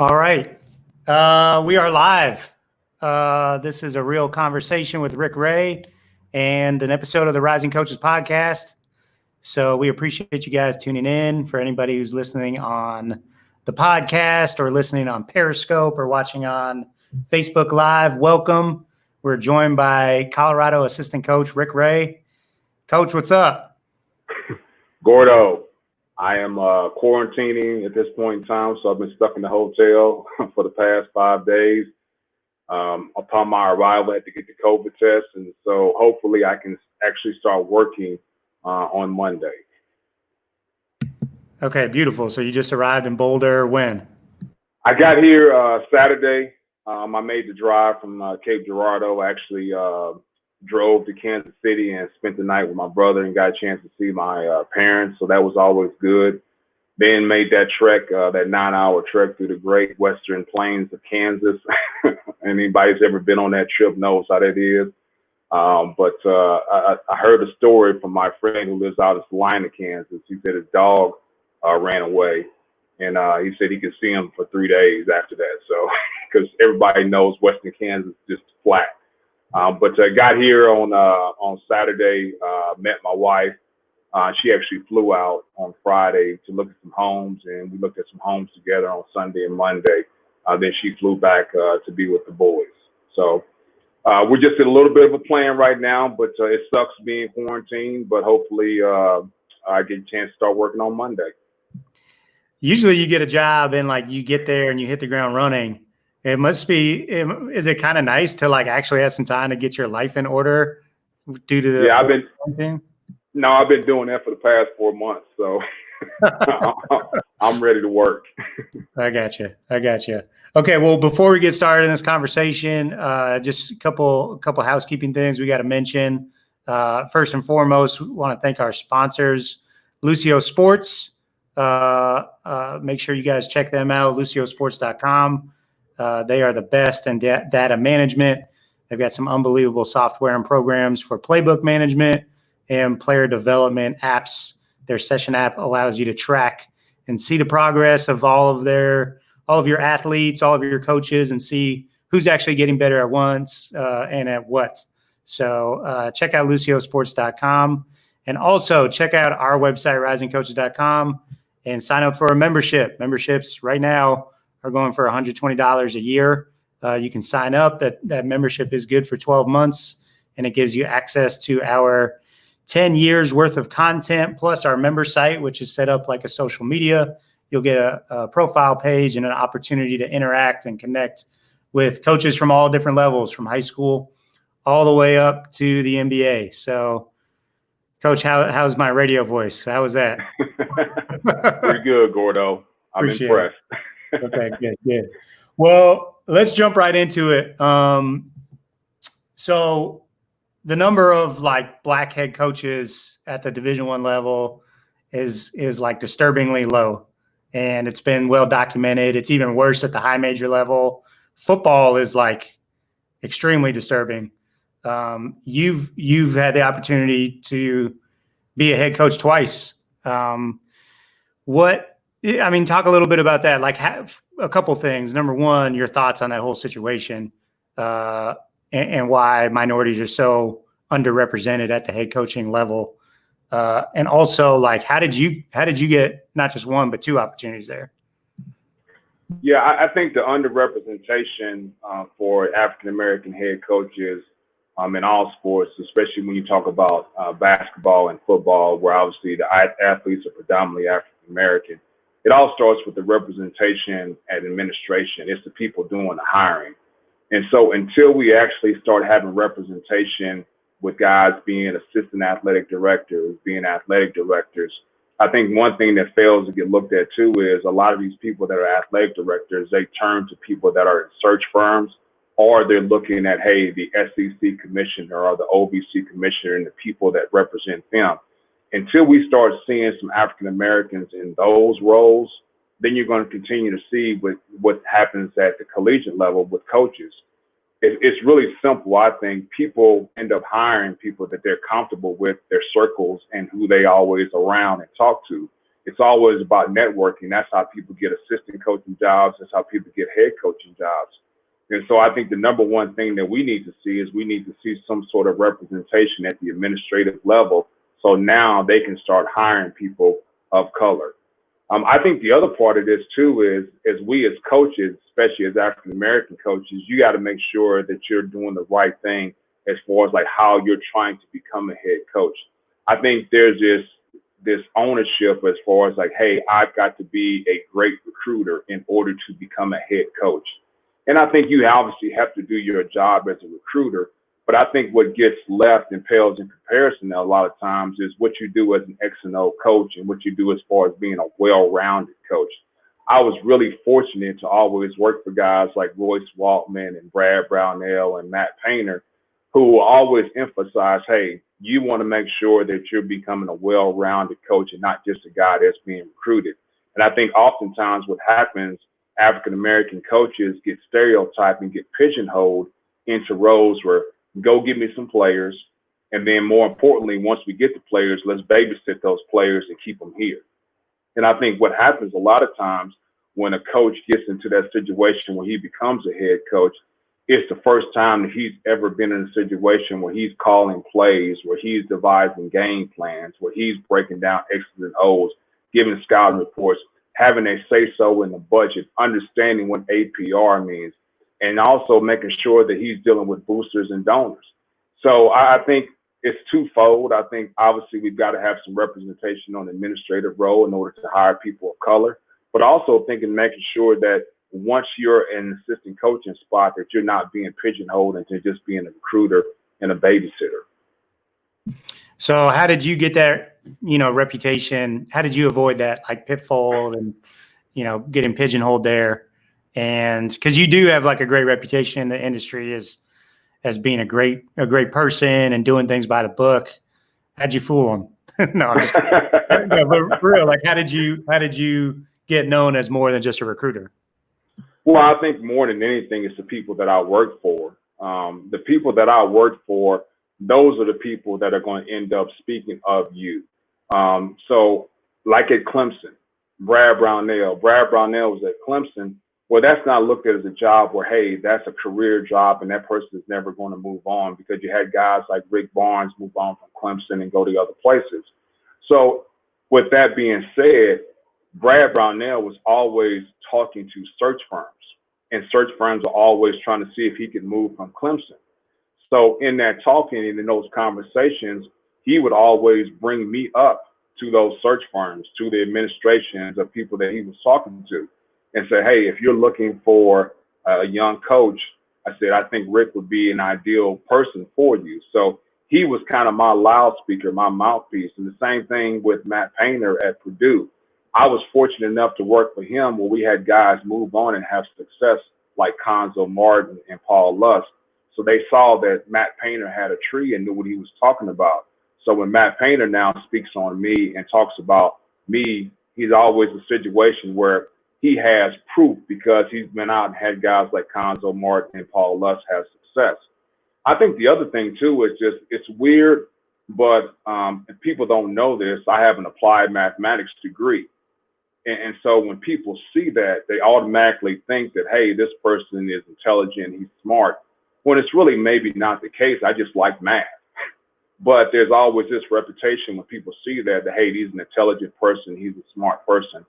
All right. We are live. This is a real conversation with Rick Ray and an episode of the Rising Coaches podcast. So we appreciate you guys tuning in. For anybody who's listening on the podcast or listening on Periscope or watching on Facebook Live, welcome. We're joined by Colorado assistant coach Rick Ray. Coach, what's up? Gordo, I am quarantining at this point in time, so I've been stuck in the hotel for the past 5 days. Upon my arrival, I had to get the COVID test, and so hopefully I can actually start working on Monday. Okay, beautiful. So you just arrived in Boulder when? I got here Saturday. I made the drive from Cape Girardeau. I actually drove to Kansas City and spent the night with my brother and got a chance to see my parents. So that was always good. Then made that trek, that 9-hour trek through the great western plains of Kansas. Anybody who's ever been on that trip knows how that is. But I heard a story from my friend who lives out in Salina, Kansas. He said his dog ran away, and he said he could see him for 3 days after that. So, because everybody knows western Kansas is just flat. But I got here on Saturday, met my wife. She actually flew out on Friday to look at some homes, and we looked at some homes together on Sunday and Monday. Then she flew back to be with the boys. So we're just in a little bit of a plan right now, but it sucks being quarantined, but hopefully I get a chance to start working on Monday. Usually you get a job and like you get there and you hit the ground running. It must be, is it kind of nice to like actually have some time to get your life in order due to the quarantine? I've been doing that for the past 4 months. So I'm ready to work. I got you. Okay. Well, before we get started in this conversation, just a couple housekeeping things we got to mention. First and foremost, we want to thank our sponsors, Lucio Sports. Make sure you guys check them out, luciosports.com. They are the best in data management. They've got some unbelievable software and programs for playbook management and player development apps. Their session app allows you to track and see the progress of all of your athletes, all of your coaches, and see who's actually getting better at once and at what. So check out luciosports.com, and also check out our website, risingcoaches.com, and sign up for a membership. Memberships right now are going for $120 a year. You can sign up. That membership is good for 12 months, and it gives you access to our 10 years worth of content, plus our member site, which is set up like a social media. You'll get a profile page and an opportunity to interact and connect with coaches from all different levels, from high school all the way up to the NBA. So, Coach, how's my radio voice? How was that? Pretty good, Gordo. I'm impressed. Okay, good. Well, let's jump right into it. So the number of like black head coaches at the Division I level is like disturbingly low, and it's been well documented. It's even worse at the high major level. Football is like extremely disturbing. You've had the opportunity to be a head coach twice. Talk a little bit about that. Like, a couple things. Number one, your thoughts on that whole situation, and why minorities are so underrepresented at the head coaching level, and also like how did you get not just one but two opportunities there? Yeah, I think the underrepresentation for African American head coaches in all sports, especially when you talk about basketball and football, where obviously the athletes are predominantly African American. It all starts with the representation and administration. It's the people doing the hiring. And so until we actually start having representation with guys being assistant athletic directors, being athletic directors, I think one thing that fails to get looked at too is a lot of these people that are athletic directors, they turn to people that are in search firms, or they're looking at, hey, the SEC commissioner or the OVC commissioner and the people that represent them. Until we start seeing some African Americans in those roles, then you're going to continue to see what happens at the collegiate level with coaches. It's really simple. I think people end up hiring people that they're comfortable with, their circles, and who they always around and talk to. it's always about networking. That's how people get assistant coaching jobs. That's how people get head coaching jobs. And so I think the number one thing that we need to see is we need to see some sort of representation at the administrative level. So now they can start hiring people of color. I think the other part of this too is we as coaches, especially as African-American coaches, you got to make sure that you're doing the right thing as far as like how you're trying to become a head coach. I think there's this ownership as far as like, hey, I've got to be a great recruiter in order to become a head coach. And I think you obviously have to do your job as a recruiter. But I think what gets left and pales in comparison a lot of times is what you do as an X and O coach and what you do as far as being a well-rounded coach. I was really fortunate to always work for guys like Royce Waltman and Brad Brownell and Matt Painter, who always emphasize, hey, you want to make sure that you're becoming a well-rounded coach and not just a guy that's being recruited. And I think oftentimes what happens, African-American coaches get stereotyped and get pigeonholed into roles where go get me some players, and then more importantly, once we get the players, let's babysit those players and keep them here. And I think what happens a lot of times when a coach gets into that situation where he becomes a head coach, it's the first time that he's ever been in a situation where he's calling plays, where he's devising game plans, where he's breaking down X's and O's, giving scouting reports, having a say-so in the budget, understanding what APR means, and also making sure that he's dealing with boosters and donors. So I think it's twofold. I think obviously we've got to have some representation on the administrative role in order to hire people of color, but also thinking, making sure that once you're in an assistant coaching spot, that you're not being pigeonholed into just being a recruiter and a babysitter. So how did you get that, reputation? How did you avoid that like pitfall and, getting pigeonholed there? And because you do have like a great reputation in the industry as being a great person and doing things by the book. How'd you fool them? No, I'm just no, but for real, like how did you get known as more than just a recruiter? Well, I think more than anything, it's the people that I work for. The people that I work for, those are the people that are going to end up speaking of you. So like at Clemson, Brad Brownell was at Clemson. Well, that's not looked at as a job where, hey, that's a career job and that person is never going to move on, because you had guys like Rick Barnes move on from Clemson and go to other places. So with that being said, Brad Brownell was always talking to search firms, and search firms are always trying to see if he could move from Clemson. So in that talking and in those conversations, he would always bring me up to those search firms, to the administrations of people that he was talking to, and say, hey, if you're looking for a young coach, I said, I think Rick would be an ideal person for you. So he was kind of my loudspeaker, my mouthpiece. And the same thing with Matt Painter at Purdue. I was fortunate enough to work for him where we had guys move on and have success like Conzo Martin and Paul Lusk. So they saw that Matt Painter had a tree and knew what he was talking about. So when Matt Painter now speaks on me and talks about me, he's always a situation where he has proof because he's been out and had guys like Conzo Martin and Paul Lusk have success. I think the other thing too is just, it's weird, but if people don't know this, I have an applied mathematics degree. And so when people see that, they automatically think that, hey, this person is intelligent, he's smart, when it's really maybe not the case. I just like math. But there's always this reputation when people see that, hey, he's an intelligent person, he's a smart person.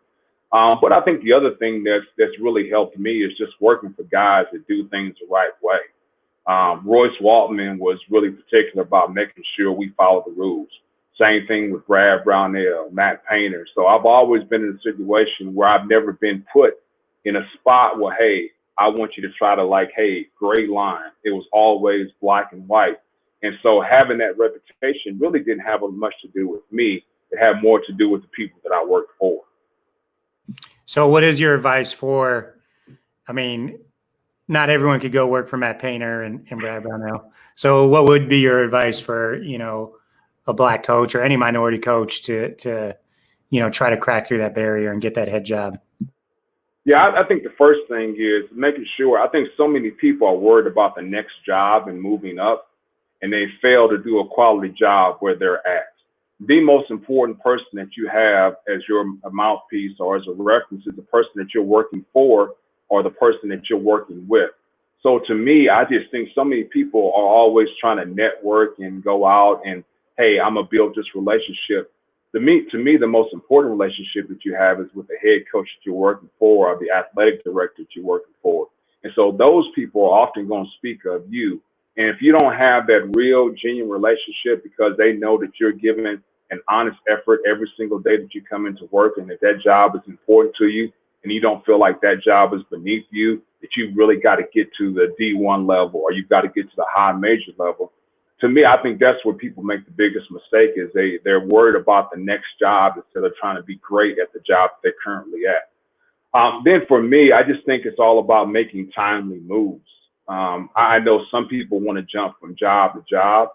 But I think the other thing that's really helped me is just working for guys that do things the right way. Royce Waltman was really particular about making sure we follow the rules. Same thing with Brad Brownell, Matt Painter. So I've always been in a situation where I've never been put in a spot where, hey, I want you to try to like, hey, gray line. It was always black and white. And so having that reputation really didn't have much to do with me. It had more to do with the people that I worked for. So what is your advice for, I mean, not everyone could go work for Matt Painter and Brad Brownell. So what would be your advice for, a black coach or any minority coach to try to crack through that barrier and get that head job? Yeah, I think the first thing is making sure. I think so many people are worried about the next job and moving up, and they fail to do a quality job where they're at. the most important person that you have as your mouthpiece or as a reference is the person that you're working for or the person that you're working with. So to me, I just think so many people are always trying to network and go out and, hey, I'm gonna build this relationship. To me, the most important relationship that you have is with the head coach that you're working for or the athletic director that you're working for. And so those people are often going to speak of you. And if you don't have that real, genuine relationship because they know that you're giving an honest effort every single day that you come into work and that that job is important to you and you don't feel like that job is beneath you, that you really got to get to the D1 level or you've got to get to the high major level. To me, I think that's where people make the biggest mistake is they're worried about the next job instead of trying to be great at the job they're currently at. Then for me, I just think it's all about making timely moves. I know some people want to jump from job to job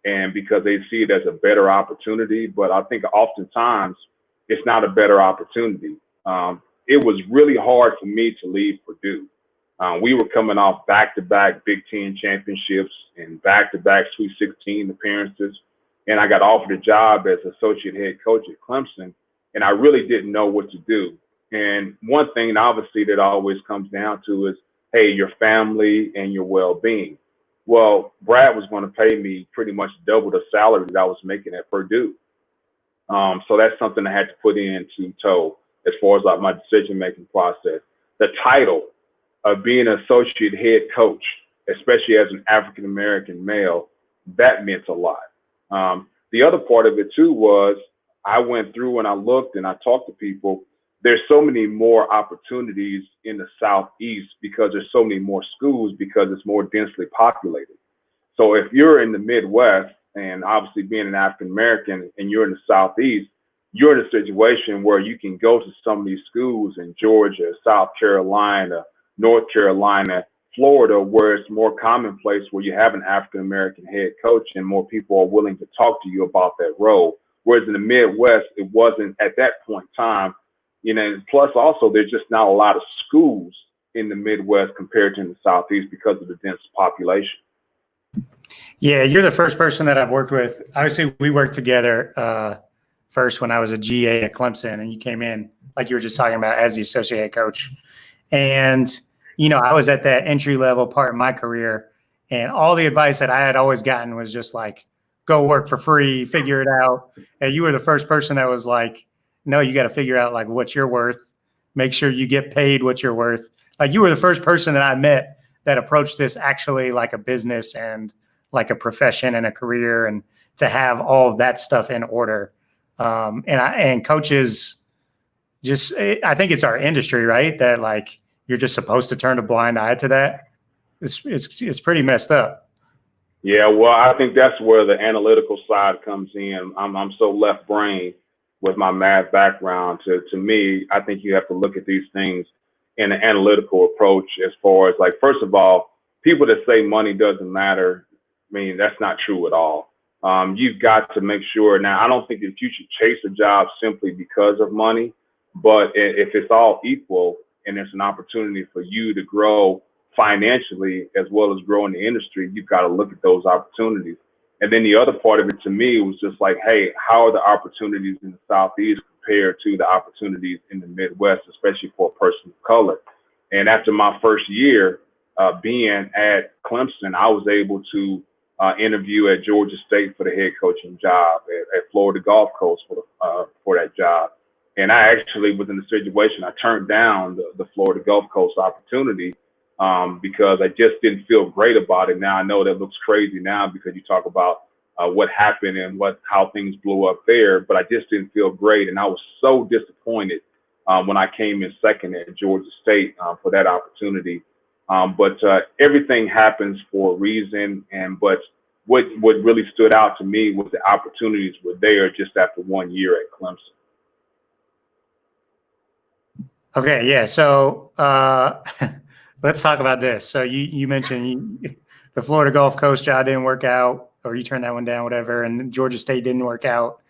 and because they see it as a better opportunity, but I think oftentimes it's not a better opportunity. It was really hard for me to leave Purdue. We were coming off back-to-back Big Ten championships and back-to-back Sweet 16 appearances. And I got offered a job as associate head coach at Clemson, and I really didn't know what to do. And one thing, obviously, that always comes down to is, hey, your family and your well-being. Well, Brad was going to pay me pretty much double the salary that I was making at Purdue. So that's something I had to put into tow as far as like my decision-making process. The title of being an associate head coach, especially as an African-American male, that meant a lot. The other part of it too was I went through and I looked and I talked to people. There's so many more opportunities in the Southeast because there's so many more schools because it's more densely populated. So if you're in the Midwest and obviously being an African-American and you're in the Southeast, you're in a situation where you can go to some of these schools in Georgia, South Carolina, North Carolina, Florida, where it's more commonplace where you have an African-American head coach and more people are willing to talk to you about that role. Whereas in the Midwest, it wasn't at that point in time, plus also there's just not a lot of schools in the Midwest compared to in the Southeast because of the dense population. Yeah, you're the first person that I've worked with. Obviously, we worked together first when I was a GA at Clemson, and you came in, like you were just talking about, as the associate head coach. And, I was at that entry level part of my career, and all the advice that I had always gotten was just like, go work for free, figure it out. And you were the first person that was like, no, you got to figure out like what you're worth. Make sure you get paid what you're worth. Like you were the first person that I met that approached this actually like a business and like a profession and a career, and to have all of that stuff in order. And coaches just, I think it's our industry, right? That like, you're just supposed to turn a blind eye to that. It's pretty messed up. Yeah, well, I think that's where the analytical side comes in. I'm so left brain with my math background. To me, I think you have to look at these things in an analytical approach as far as like, first of all, people that say money doesn't matter, I mean, that's not true at all. You've got to make sure. Now, I don't think that you should chase a job simply because of money, but if it's all equal and there's an opportunity for you to grow financially as well as grow in the industry, you've got to look at those opportunities. And then the other part of it to me was just like, hey, how are the opportunities in the Southeast compared to the opportunities in the Midwest, especially for a person of color? And after my first year being at Clemson, I was able to interview at Georgia State for the head coaching job, at Florida Gulf Coast for that job. And I actually was in the situation, I turned down the Florida Gulf Coast opportunity because I just didn't feel great about it. Now I know that looks crazy now because you talk about what happened and how things blew up there, but I just didn't feel great. And I was so disappointed when I came in second at Georgia State for that opportunity. But everything happens for a reason. But what really stood out to me was the opportunities were there just after 1 year at Clemson. Okay, yeah. So let's talk about this. So you mentioned the Florida Gulf Coast job didn't work out, or you turned that one down, whatever, and Georgia State didn't work out.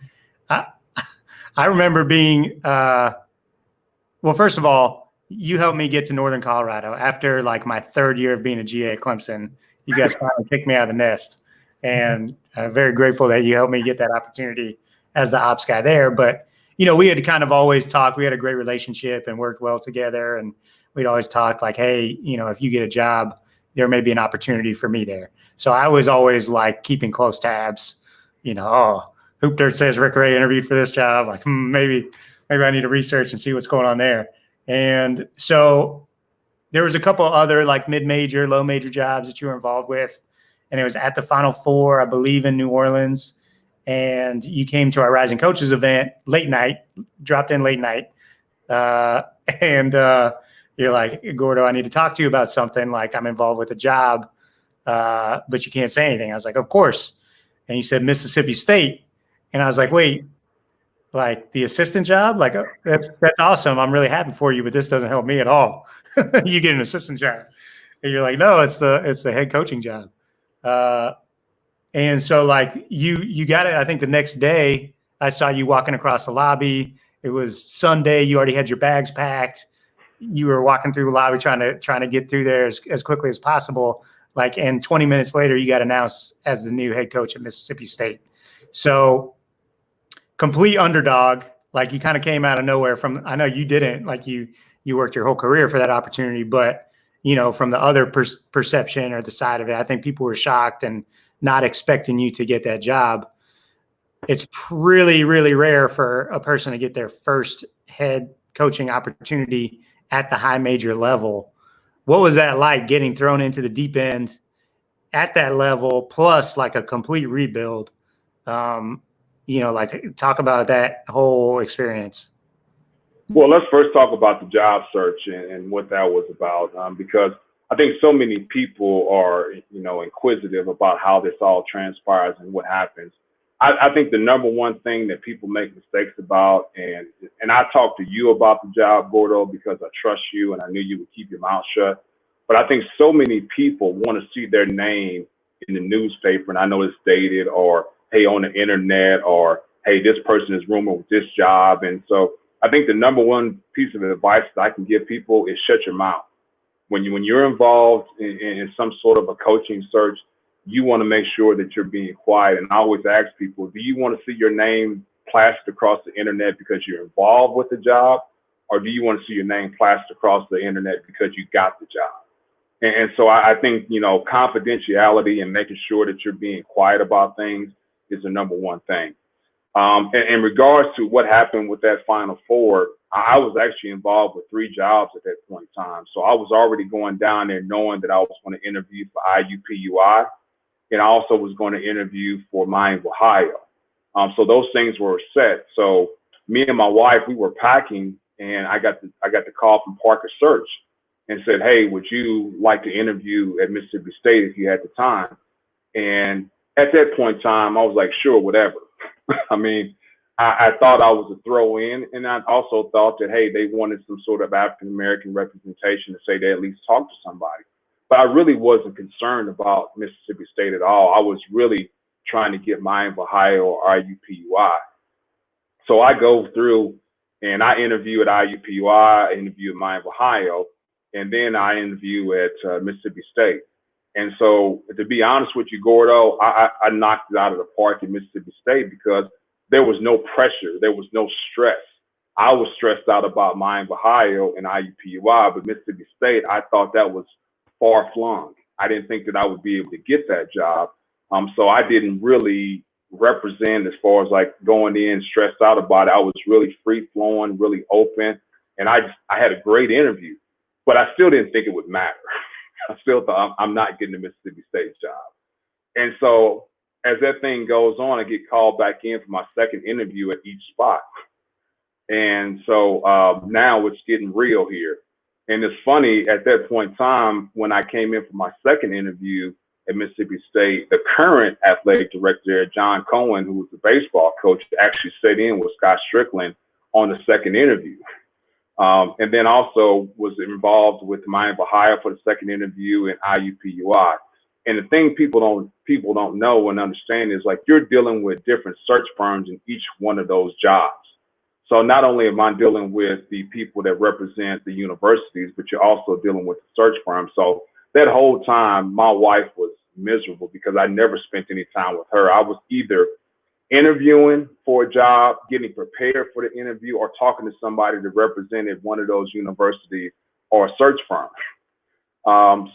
I remember being well, first of all, you helped me get to Northern Colorado after like my third year of being a GA at Clemson. You guys finally kicked me out of the nest, and I'm very grateful that you helped me get that opportunity as the ops guy there. But, you know, we had kind of always talked. We had a great relationship and worked well together. And we'd always talk like, hey, you know, if you get a job, there may be an opportunity for me there. So I was always like keeping close tabs, you know, oh, Hoop Dirt says Rick Ray interviewed for this job. Like, maybe I need to research and see what's going on there. And so there was a couple other like mid-major, low-major jobs that you were involved with. And it was at the Final Four, I believe, in New Orleans. And you came to our Rising Coaches event late night, dropped in late night. And you're like, Gordo, I need to talk to you about something. Like, I'm involved with a job, but you can't say anything. I was like, of course. And you said Mississippi State. And I was like, wait, like the assistant job? Like, that's awesome. I'm really happy for you, but this doesn't help me at all. You get an assistant job. And you're like, no, it's the head coaching job. And so like you got it. I think the next day I saw you walking across the lobby. It was Sunday. You already had your bags packed. You were walking through the lobby trying to get through there as quickly as possible. Like, and 20 minutes later, you got announced as the new head coach at Mississippi State. So complete underdog. Like, you kind of came out of nowhere from, I know you didn't, like you worked your whole career for that opportunity, but you know, from the other perception or the side of it, I think people were shocked and not expecting you to get that job. It's really, really rare for a person to get their first head coaching opportunity at the high major level. What was that like, getting thrown into the deep end at that level, plus like a complete rebuild? You know, like, talk about that whole experience. Well, let's first talk about the job search and what that was about, because I think so many people are, you know, inquisitive about how this all transpires and what happens. I think the number one thing that people make mistakes about, and I talked to you about the job, Gordo, because I trust you and I knew you would keep your mouth shut. But I think so many people want to see their name in the newspaper, and I know it's dated, or hey, on the internet, or hey, this person is rumored with this job. And so I think the number one piece of advice that I can give people is shut your mouth. When you're involved in some sort of a coaching search, you want to make sure that you're being quiet. And I always ask people, do you want to see your name plastered across the internet because you're involved with the job? Or do you want to see your name plastered across the internet because you got the job? And so I think, you know, confidentiality and making sure that you're being quiet about things is the number one thing. In regards to what happened with that Final Four, I was actually involved with 3 jobs at that point in time. So I was already going down there knowing that I was going to interview for IUPUI, and I also was going to interview for Miami, Ohio. So those things were set. So me and my wife, we were packing, and I got the call from Parker Search and said, hey, would you like to interview at Mississippi State if you had the time? And at that point in time, I was like, sure, whatever. I mean, I thought I was a throw in, and I also thought that, hey, they wanted some sort of African-American representation to say they at least talked to somebody. But I really wasn't concerned about Mississippi State at all. I was really trying to get Miami, Ohio, or IUPUI. So I go through and I interview at IUPUI, I interview at Miami, Ohio, and then I interview at Mississippi State. And so, to be honest with you, Gordo, I knocked it out of the park at Mississippi State because there was no pressure. There was no stress. I was stressed out about Miami, Ohio, and IUPUI, but Mississippi State, I thought that was far flung. I didn't think that I would be able to get that job. So I didn't really represent as far as like going in stressed out about it. I was really free flowing, really open, and I had a great interview, but I still didn't think it would matter. I still thought I'm not getting the Mississippi State job. And so as that thing goes on, I get called back in for my second interview at each spot. And so now it's getting real here. And it's funny, at that point in time, when I came in for my second interview at Mississippi State, the current athletic director there, John Cohen, who was the baseball coach, actually sat in with Scott Strickland on the second interview. And then also was involved with Miami, Ohio for the second interview and IUPUI. And the thing people don't know and understand is, like, you're dealing with different search firms in each one of those jobs. So not only am I dealing with the people that represent the universities, but you're also dealing with the search firm. So that whole time, my wife was miserable because I never spent any time with her. I was either interviewing for a job, getting prepared for the interview, or talking to somebody that represented one of those universities or a search firm.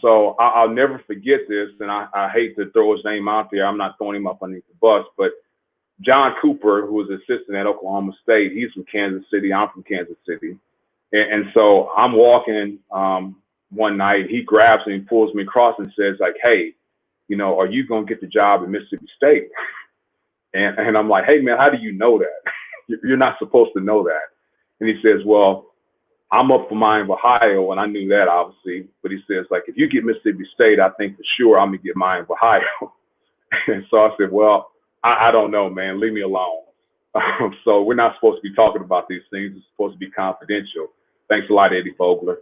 So I'll never forget this, and I hate to throw his name out there. I'm not throwing him up underneath the bus, but John Cooper, who was assistant at Oklahoma State, he's from Kansas City. I'm from Kansas City. And so I'm walking one night, he grabs me and pulls me across and says, like, hey, you know, are you going to get the job at Mississippi State? And I'm like, hey, man, how do you know that? You're not supposed to know that. And he says, well, I'm up for Miami, Ohio, and I knew that, obviously. But he says, like, if you get Mississippi State, I think for sure I'm going to get Miami, Ohio. And so I said, well, I don't know, man. Leave me alone. So we're not supposed to be talking about these things. It's supposed to be confidential. Thanks a lot, Eddie Fogler.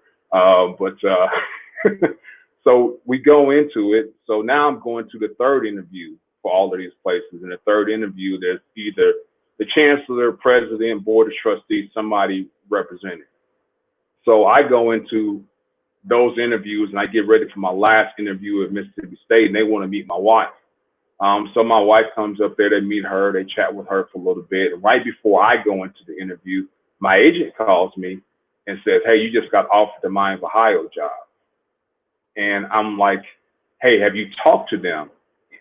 So we go into it. So now I'm going to the third interview for all of these places. In the third interview, there's either the chancellor, president, board of trustees, somebody representing. So I go into those interviews and I get ready for my last interview at Mississippi State, and they want to meet my wife. So my wife comes up there, they meet her, they chat with her for a little bit. And right before I go into the interview, my agent calls me and says, hey, you just got offered the Miami, Ohio job. And I'm like, hey, have you talked to them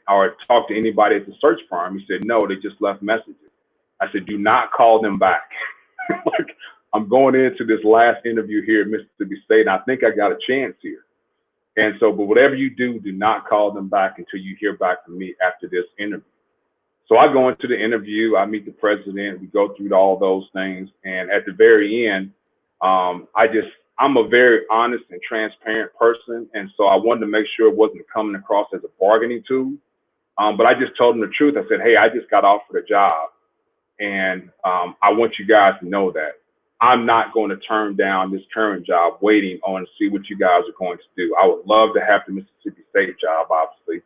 or talked to anybody at the search firm? He said, no, they just left messages. I said, do not call them back. Like, I'm going into this last interview here at Mississippi State, and I think I got a chance here. And so, but whatever you do, do not call them back until you hear back from me after this interview. So I go into the interview, I meet the president, we go through all those things. And at the very end, I'm a very honest and transparent person. And so I wanted to make sure it wasn't coming across as a bargaining tool. But I just told them the truth. I said, hey, I just got offered a job. And I want you guys to know that I'm not going to turn down this current job waiting on to see what you guys are going to do. I would love to have the Mississippi State job, obviously,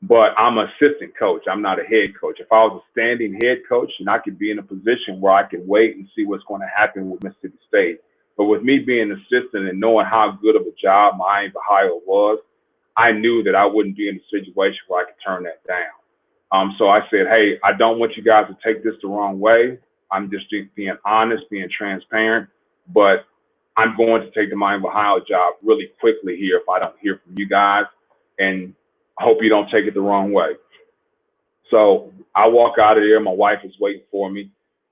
but I'm an assistant coach. I'm not a head coach. If I was a standing head coach, and I could be in a position where I can wait and see what's going to happen with Mississippi State. But with me being an assistant and knowing how good of a job Miami, Ohio was, I knew that I wouldn't be in a situation where I could turn that down. So I said, hey, I don't want you guys to take this the wrong way. I'm just being honest, being transparent, but I'm going to take the Miami, Ohio job really quickly here if I don't hear from you guys, and I hope you don't take it the wrong way. So I walk out of there, my wife is waiting for me,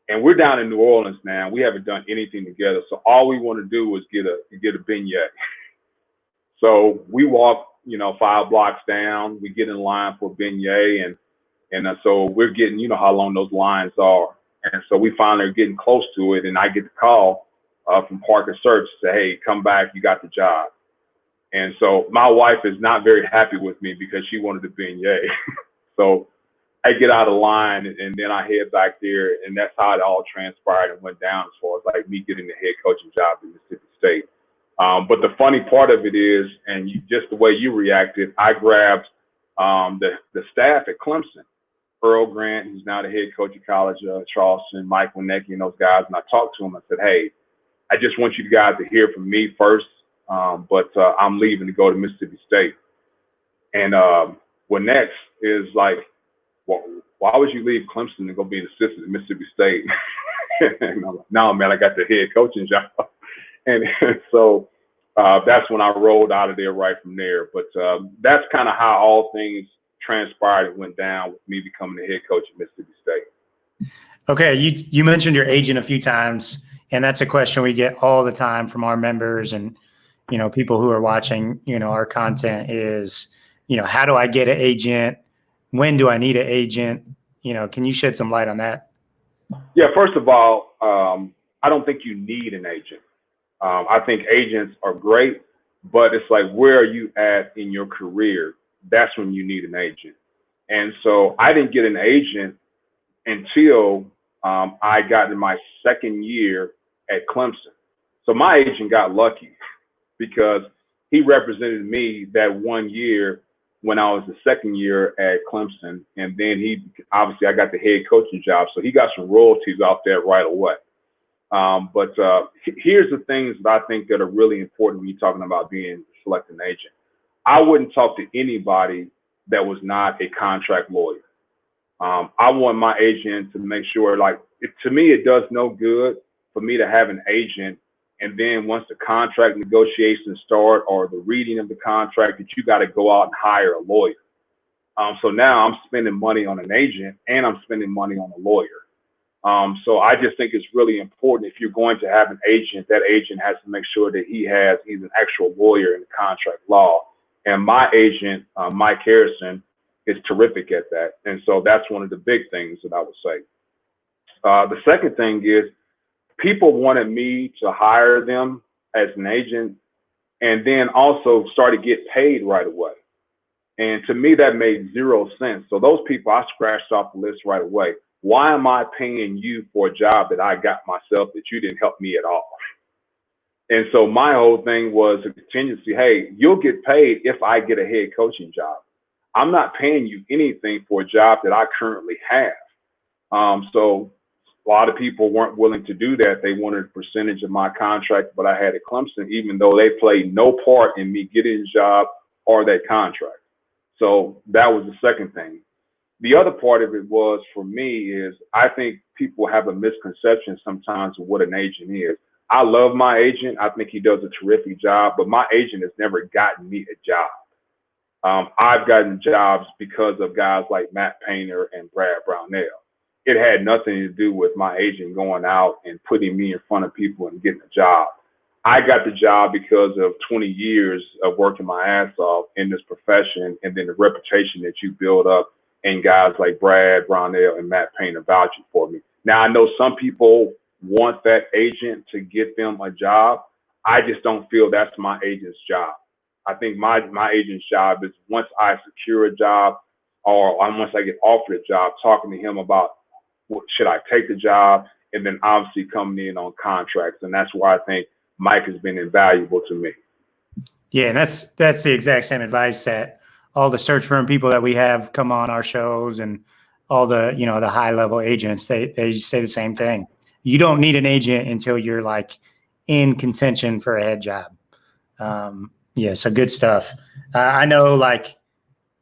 and we're down in New Orleans now. We haven't done anything together, so all we want to do is get a beignet. So we walk, 5 blocks down, we get in line for a beignet, and so we're getting, you know how long those lines are. And so we finally are getting close to it, and I get the call from Parker Search to say, hey, come back, you got the job. And so my wife is not very happy with me because she wanted the beignet. So I get out of line, and then I head back there, and that's how it all transpired and went down as far as like me getting the head coaching job at Mississippi State. But the funny part of it is, and just the way you reacted, I grabbed the staff at Clemson. Earl Grant, who's now the head coach of college, Charleston, Mike Winecki, and those guys. And I talked to him. I said, hey, I just want you guys to hear from me first, but I'm leaving to go to Mississippi State. And what next is like, well, why would you leave Clemson to go be an assistant at Mississippi State? And I'm like, no, man, I got the head coaching job. And so that's when I rolled out of there right from there. But that's kind of how all things transpired and went down with me becoming the head coach at Mississippi State. Okay, you mentioned your agent a few times, and that's a question we get all the time from our members and people who are watching our content is how do I get an agent? When do I need an agent? Can you shed some light on that? Yeah, first of all, I don't think you need an agent. I think agents are great, but it's like, where are you at in your career? That's when you need an agent. And so I didn't get an agent until I got in my second year at Clemson. So my agent got lucky because he represented me that 1 year when I was the second year at Clemson. And then obviously I got the head coaching job. So he got some royalties off that right away. But here's the things that I think that are really important when you're talking about being selected an agent. I wouldn't talk to anybody that was not a contract lawyer. I want my agent to make sure, like, to me, it does no good for me to have an agent, and then once the contract negotiations start or the reading of the contract, that you got to go out and hire a lawyer. So now I'm spending money on an agent and I'm spending money on a lawyer. So I just think it's really important, if you're going to have an agent, that agent has to make sure that he's an actual lawyer in the contract law. And my agent, Mike Harrison, is terrific at that. And so that's one of the big things that I would say. The second thing is, people wanted me to hire them as an agent and then also start to get paid right away. And to me, that made zero sense. So those people, I scratched off the list right away. Why am I paying you for a job that I got myself that you didn't help me at all? And so my whole thing was a contingency. Hey, you'll get paid if I get a head coaching job. I'm not paying you anything for a job that I currently have. So a lot of people weren't willing to do that. They wanted a percentage of my contract, but I had at Clemson, even though they played no part in me getting a job or that contract. So that was the second thing. The other part of it was, for me, is I think people have a misconception sometimes of what an agent is. I love my agent. I think he does a terrific job, but my agent has never gotten me a job. I've gotten jobs because of guys like Matt Painter and Brad Brownell. It had nothing to do with my agent going out and putting me in front of people and getting a job. I got the job because of 20 years of working my ass off in this profession, and then the reputation that you build up, and guys like Brad Brownell and Matt Painter vouching for me. Now, I know some people want that agent to get them a job. I just don't feel that's my agent's job. I think my agent's job is, once I secure a job or once I get offered a job, talking to him about, should I take the job, and then obviously coming in on contracts. And that's why I think Mike has been invaluable to me. Yeah, and that's the exact same advice that all the search firm people that we have come on our shows, and all the, the high level agents, they say the same thing. You don't need an agent until you're like in contention for a head job. Yeah, so good stuff. I know, like,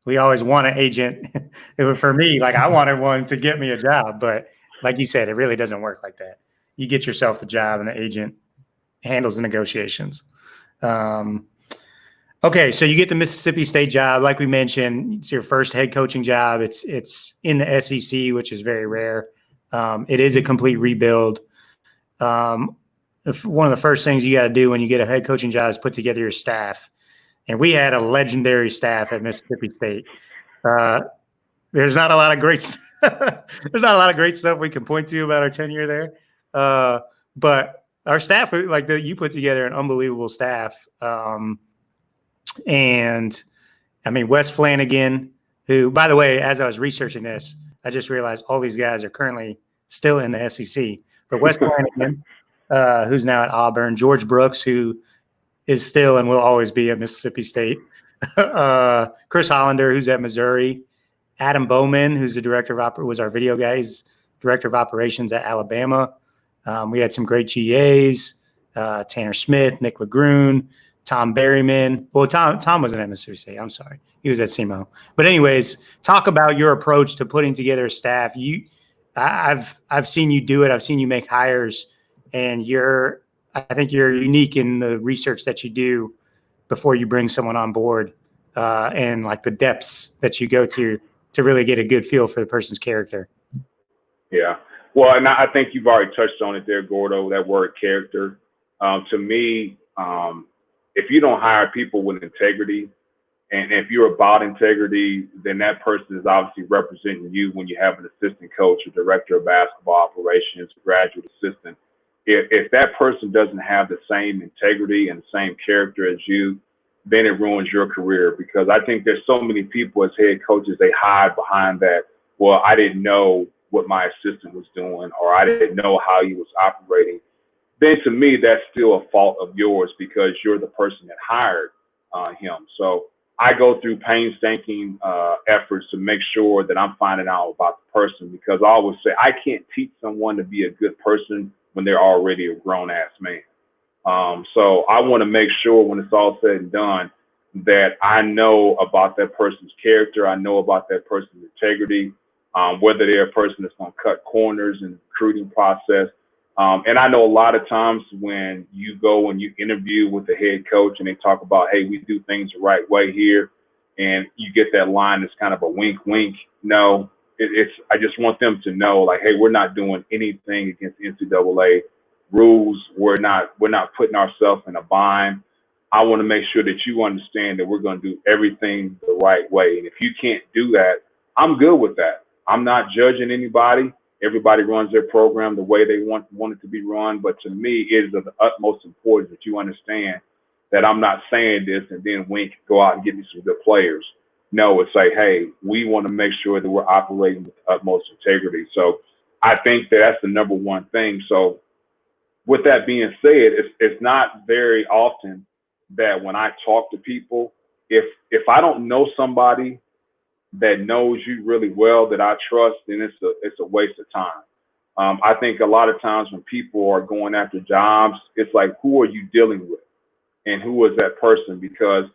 we always want an agent. For me, like, I wanted one to get me a job, but like you said, it really doesn't work like that. You get yourself the job, and the agent handles the negotiations. Okay, so you get the Mississippi State job, like we mentioned. It's your first head coaching job. It's in the SEC, which is very rare. It is a complete rebuild. One of the first things you got to do when you get a head coaching job is put together your staff. And we had a legendary staff at Mississippi State. There's not a lot of great stuff we can point to about our tenure there. But our staff, you put together an unbelievable staff. And I mean, Wes Flanagan, who, by the way, as I was researching this, I just realized all these guys are currently still in the SEC. But Wes Flanagan, who's now at Auburn, George Brooks, who is still and will always be at Mississippi State, Chris Hollander, who's at Missouri, Adam Bowman, who's the was our video guy. He's director of operations at Alabama. We had some great GAs, Tanner Smith, Nick LeGrune, Tom Berryman. Well, Tom wasn't at Mississippi State. I'm sorry. He was at SEMO. But anyways, talk about your approach to putting together a staff. I've seen you do it. I've seen you make hires, and I think you're unique in the research that you do before you bring someone on board, and like the depths that you go to really get a good feel for the person's character. Yeah. Well, and I think you've already touched on it there, Gordo, that word character. To me, if you don't hire people with integrity, and if you're about integrity, then that person is obviously representing you when you have an assistant coach or director of basketball operations, graduate assistant. If that person doesn't have the same integrity and the same character as you, then it ruins your career. Because I think there's so many people as head coaches, they hide behind that, well, I didn't know what my assistant was doing, or I didn't know how he was operating. Then to me, that's still a fault of yours, because you're the person that hired him. So I go through painstaking efforts to make sure that I'm finding out about the person, because I always say I can't teach someone to be a good person when they're already a grown-ass man. So I want to make sure when it's all said and done that I know about that person's character, I know about that person's integrity, whether they're a person that's going to cut corners in the recruiting process. And I know a lot of times when you go and you interview with the head coach and they talk about, hey, we do things the right way here, and you get that line that's kind of a wink, wink. No, I just want them to know, like, hey, we're not doing anything against NCAA rules. We're not putting ourselves in a bind. I want to make sure that you understand that we're going to do everything the right way. And if you can't do that, I'm good with that. I'm not judging anybody. Everybody runs their program the way they want it to be run. But to me, it is of the utmost importance that you understand that I'm not saying this and then wink, go out and get me some good players. No, it's like, hey, we want to make sure that we're operating with the utmost integrity. So I think that that's the number one thing. So with that being said, it's not very often that when I talk to people, if I don't know somebody that knows you really well, that I trust, then it's a waste of time. I think a lot of times when people are going after jobs, it's like, who are you dealing with and who is that person? Because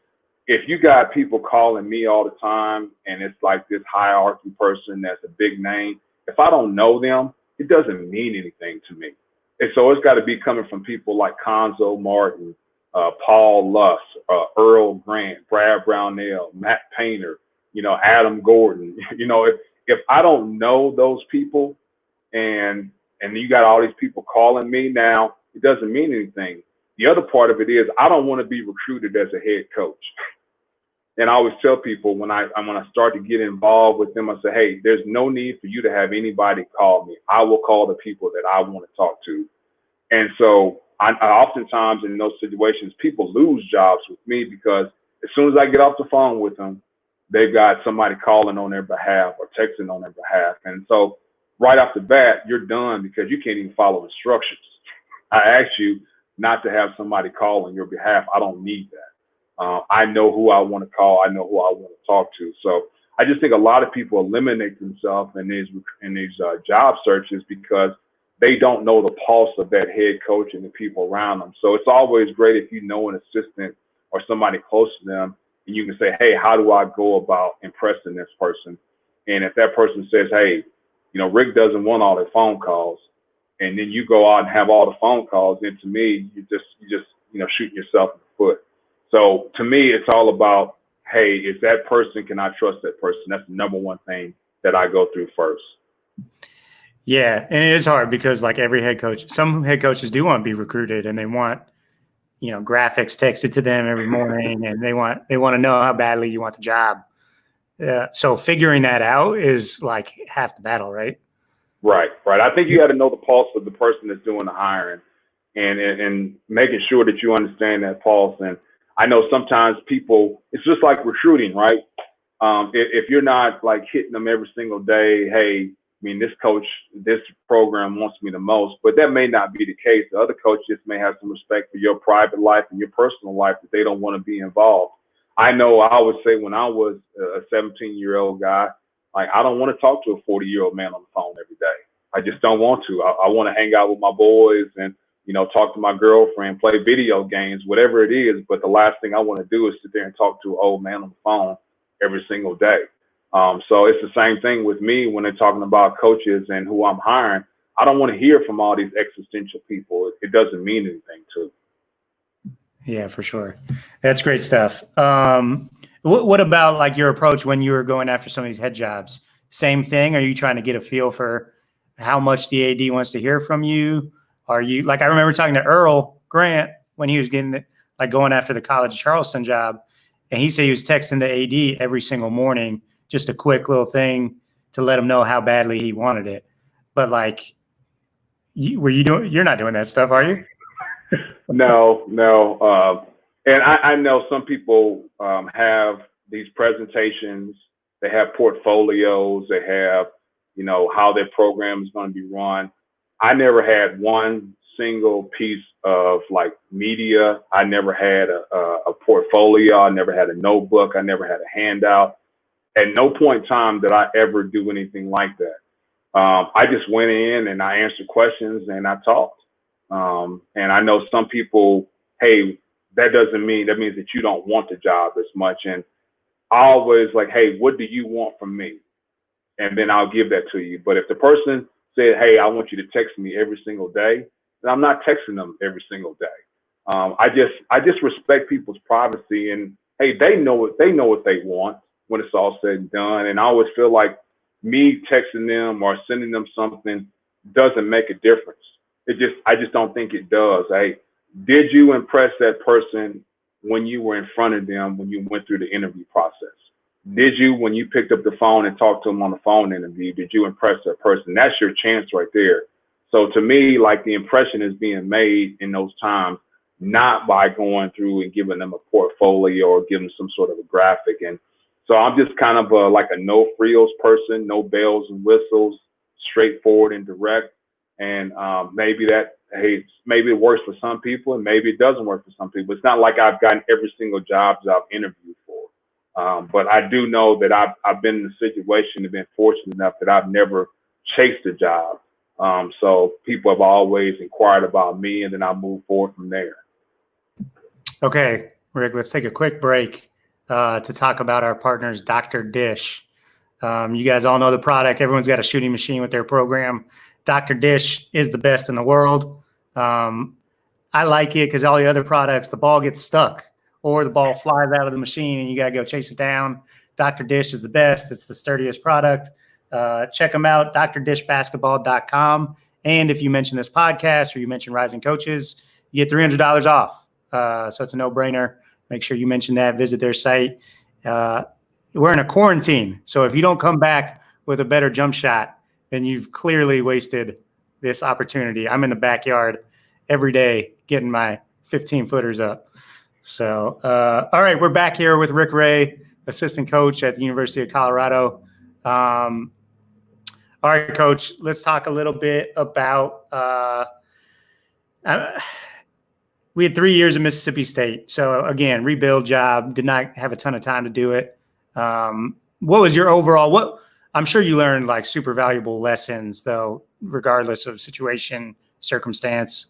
if you got people calling me all the time and it's like this hierarchy person that's a big name, if I don't know them, it doesn't mean anything to me. And so it's got to be coming from people like Conzo Martin, Paul Luss, Earl Grant, Brad Brownell, Matt Painter, Adam Gordon. If I don't know those people and you got all these people calling me now, it doesn't mean anything. The other part of it is I don't want to be recruited as a head coach. And I always tell people when I start to get involved with them, I say, hey, there's no need for you to have anybody call me. I will call the people that I want to talk to. And so I oftentimes in those situations, people lose jobs with me because as soon as I get off the phone with them, they've got somebody calling on their behalf or texting on their behalf. And so right off the bat, you're done because you can't even follow instructions. I ask you not to have somebody call on your behalf. I don't need that. I know who I want to call. I know who I want to talk to. So I just think a lot of people eliminate themselves in these job searches because they don't know the pulse of that head coach and the people around them. So it's always great if you know an assistant or somebody close to them and you can say, hey, how do I go about impressing this person? And if that person says, hey, Rick doesn't want all their phone calls, and then you go out and have all the phone calls, then to me, you just shooting yourself in the foot. So to me, it's all about, hey, is that person, can I trust that person? That's the number one thing that I go through first. Yeah, and it is hard because like every head coach, some head coaches do want to be recruited and they want, graphics texted to them every morning and they want to know how badly you want the job. So figuring that out is like half the battle, right? Right. I think you got to know the pulse of the person that's doing the hiring and making sure that you understand that pulse. And I know sometimes people, it's just like recruiting, right? If you're not like hitting them every single day, hey, this coach, this program wants me the most, but that may not be the case. The other coach just may have some respect for your private life and your personal life that they don't want to be involved. I know I would say when I was a 17-year-old guy, like I don't want to talk to a 40-year-old man on the phone every day. I just don't want to. I want to hang out with my boys and, talk to my girlfriend, play video games, whatever it is. But the last thing I want to do is sit there and talk to an old man on the phone every single day. So it's the same thing with me when they're talking about coaches and who I'm hiring. I don't want to hear from all these existential people. It doesn't mean anything to. Yeah, for sure. That's great stuff. What about like your approach when you were going after some of these head jobs? Same thing? Are you trying to get a feel for how much the AD wants to hear from you? Are you like, I remember talking to Earl Grant when he was going after the College of Charleston job. And he said he was texting the AD every single morning, just a quick little thing to let him know how badly he wanted it. But like, you're not doing that stuff, are you? No. And I know some people have these presentations, they have portfolios, they have, how their program is going to be run. I never had one single piece of like media. I never had a portfolio. I never had a notebook. I never had a handout. At no point in time did I ever do anything like that. I just went in and I answered questions and I talked. And I know some people, hey, that means that you don't want the job as much. And I always like, hey, what do you want from me? and then I'll give that to you. But if the person said, hey, I want you to text me every single day, then I'm not texting them every single day. I just respect people's privacy, and hey, they know what they want when it's all said and done. And I always feel like me texting them or sending them something doesn't make a difference. I just don't think it does. Hey, did you impress that person when you were in front of them, when you went through the interview process? Did you, when you picked up the phone and talked to them on the phone interview, did you impress that person? That's your chance right there. So to me, like, the impression is being made in those times, not by going through and giving them a portfolio or giving some sort of a graphic. And so I'm just kind of like a no frills person, no bells and whistles, straightforward and direct. And maybe it works for some people, and maybe it doesn't work for some people. It's not like I've gotten every single job that I've interviewed for. But I do know that I've been in a situation and been fortunate enough that I've never chased a job. So people have always inquired about me, and then I move forward from there. Okay, Rick, let's take a quick break to talk about our partners, Dr. Dish. You guys all know the product. Everyone's got a shooting machine with their program. Dr. Dish is the best in the world. I like it because all the other products, the ball gets stuck or the ball flies out of the machine and you got to go chase it down. Dr. Dish is the best. It's the sturdiest product. Check them out, drdishbasketball.com. And if you mention this podcast or you mention Rising Coaches, you get $300 off. So it's a no-brainer. Make sure you mention that. Visit their site. We're in a quarantine, so if you don't come back with a better jump shot, then you've clearly wasted this opportunity. I'm in the backyard every day getting my 15-footers up. So, all right, we're back here with Rick Ray, assistant coach at the University of Colorado. All right, Coach, let's talk a little bit about we had 3 years at Mississippi State. So, again, rebuild job, did not have a ton of time to do it. What was your overall – I'm sure you learned, like, super valuable lessons, though, regardless of situation, circumstance.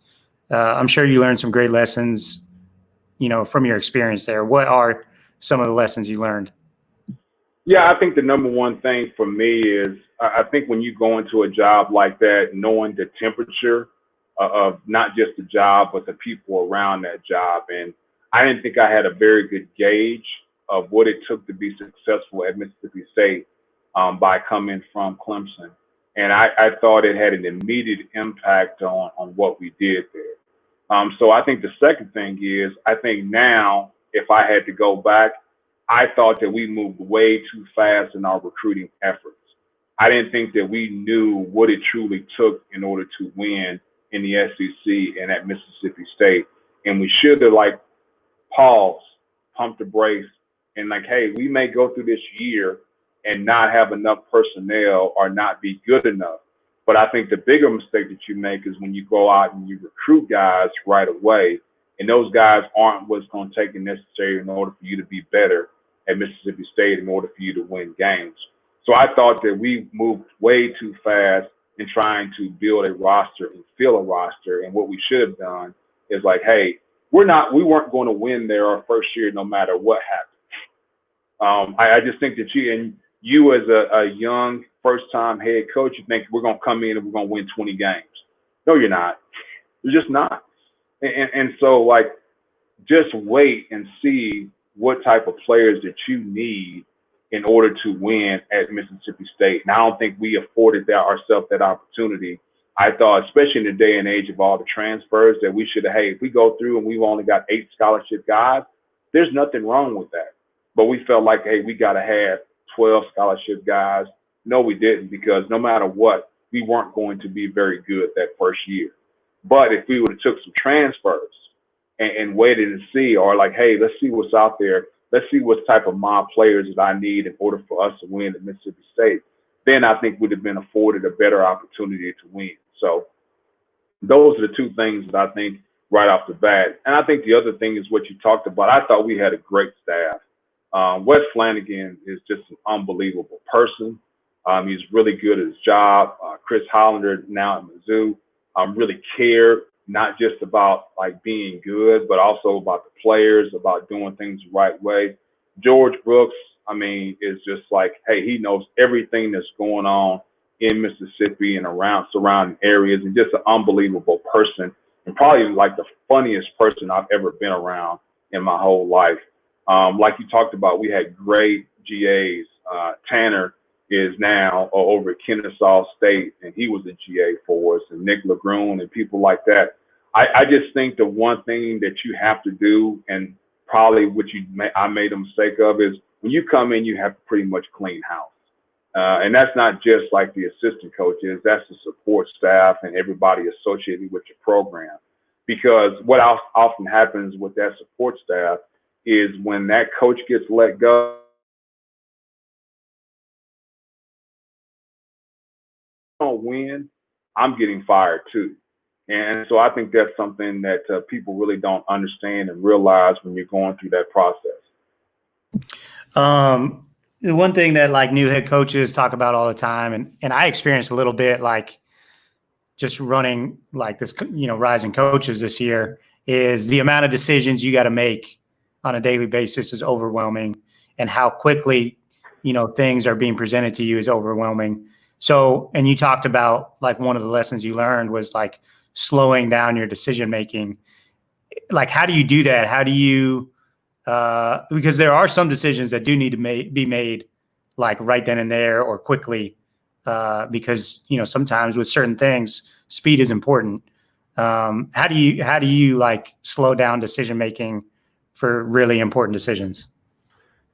I'm sure you learned some great lessons, from your experience there. What are some of the lessons you learned? Yeah, I think the number one thing for me is I think when you go into a job like that, knowing the temperature of not just the job, but the people around that job. And I didn't think I had a very good gauge of what it took to be successful at Mississippi State by coming from Clemson. And I thought it had an immediate impact on what we did there. So I think the second thing is, I think now, if I had to go back, I thought that we moved way too fast in our recruiting efforts. I didn't think that we knew what it truly took in order to win in the SEC and at Mississippi State. And we should have paused, pumped the brakes, and hey, we may go through this year and not have enough personnel or not be good enough. But I think the bigger mistake that you make is when you go out and you recruit guys right away, and those guys aren't what's going to take the necessary in order for you to be better at Mississippi State, in order for you to win games. So I thought that we moved way too fast in trying to build a roster and fill a roster. And what we should have done is hey, we weren't going to win there our first year no matter what happened. I just think that you as a young first-time head coach, you think we're going to come in and we're going to win 20 games. No, you're not. You're just not. And so just wait and see what type of players that you need in order to win at Mississippi State. And I don't think we afforded ourselves that opportunity. I thought, especially in the day and age of all the transfers, that we should have, if we go through and we've only got 8 scholarship guys, there's nothing wrong with that. But we felt we got to have 12 scholarship guys. No, we didn't, because no matter what, we weren't going to be very good that first year. But if we would have took some transfers and waited and see, or hey, let's see what's out there. Let's see what type of mob players that I need in order for us to win at Mississippi State. Then I think we'd have been afforded a better opportunity to win. So those are the two things that I think right off the bat. And I think the other thing is what you talked about. I thought we had a great staff. Wes Flanagan is just an unbelievable person. He's really good at his job. Chris Hollander, now at Mizzou, really cared, not just about being good, but also about the players, about doing things the right way. George Brooks, I mean, is just like, hey, he knows everything that's going on in Mississippi and around surrounding areas, and just an unbelievable person, and probably like the funniest person I've ever been around in my whole life. Like you talked about, we had great GAs. Tanner is now over at Kennesaw State, and he was a GA for us, and Nick LeGrune and people like that. I just think the one thing that you have to do, and probably what I made a mistake of, is when you come in, you have to pretty much clean house. And that's not just like the assistant coaches, that's the support staff and everybody associated with your program. Because what often happens with that support staff is when that coach gets let go, don't win, I'm getting fired too. And so I think that's something that people really don't understand and realize when you're going through that process. The one thing that like new head coaches talk about all the time, and I experienced a little bit like just running like this, rising coaches this year, is the amount of decisions you got to make on a daily basis is overwhelming, and how quickly, things are being presented to you is overwhelming. So, and you talked about like one of the lessons you learned was like slowing down your decision making. Like, how do you do that? How do you, because there are some decisions that do need to be made like right then and there or quickly, because, sometimes with certain things, speed is important. How do you like slow down decision making for really important decisions?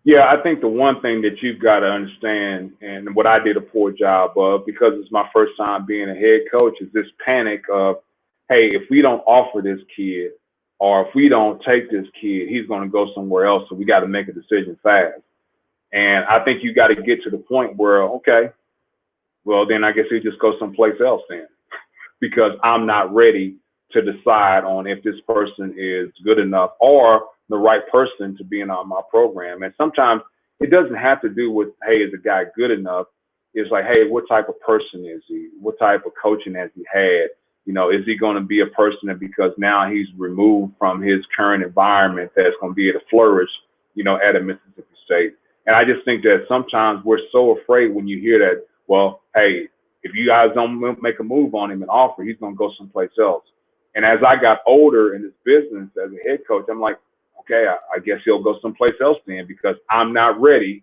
Yeah, I think the one thing that you've got to understand, and what I did a poor job of, because it's my first time being a head coach, is this panic of, hey, if we don't offer this kid, or if we don't take this kid, he's going to go somewhere else. So we got to make a decision fast. And I think you got to get to the point where, okay, well, then I guess you just go someplace else then, because I'm not ready to decide on if this person is good enough or the right person to be in on my program. And sometimes it doesn't have to do with, hey, is the guy good enough? It's like, hey, what type of person is he? What type of coaching has he had? Is he going to be a person that because now he's removed from his current environment that's going to be able to flourish, at a Mississippi State? And I just think that sometimes we're so afraid when you hear that, well, hey, if you guys don't make a move on him and offer, he's going to go someplace else. And as I got older in this business as a head coach, I'm like, okay, I guess he'll go someplace else then, because I'm not ready.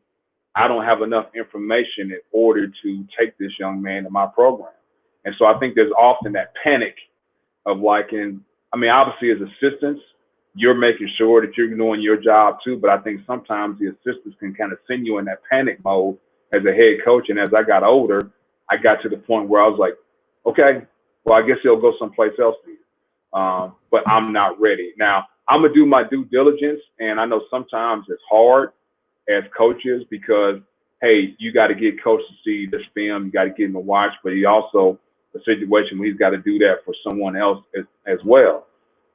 I don't have enough information in order to take this young man to my program. And so I think there's often that panic of obviously as assistants, you're making sure that you're doing your job too. But I think sometimes the assistants can kind of send you in that panic mode as a head coach. And as I got older, I got to the point where I was like, okay, well, I guess he'll go someplace else then. But I'm not ready. Now, I'm going to do my due diligence. And I know sometimes it's hard as coaches because, hey, you got to get coach to see this film. You got to get him to watch. But he also a situation where he's got to do that for someone else as well.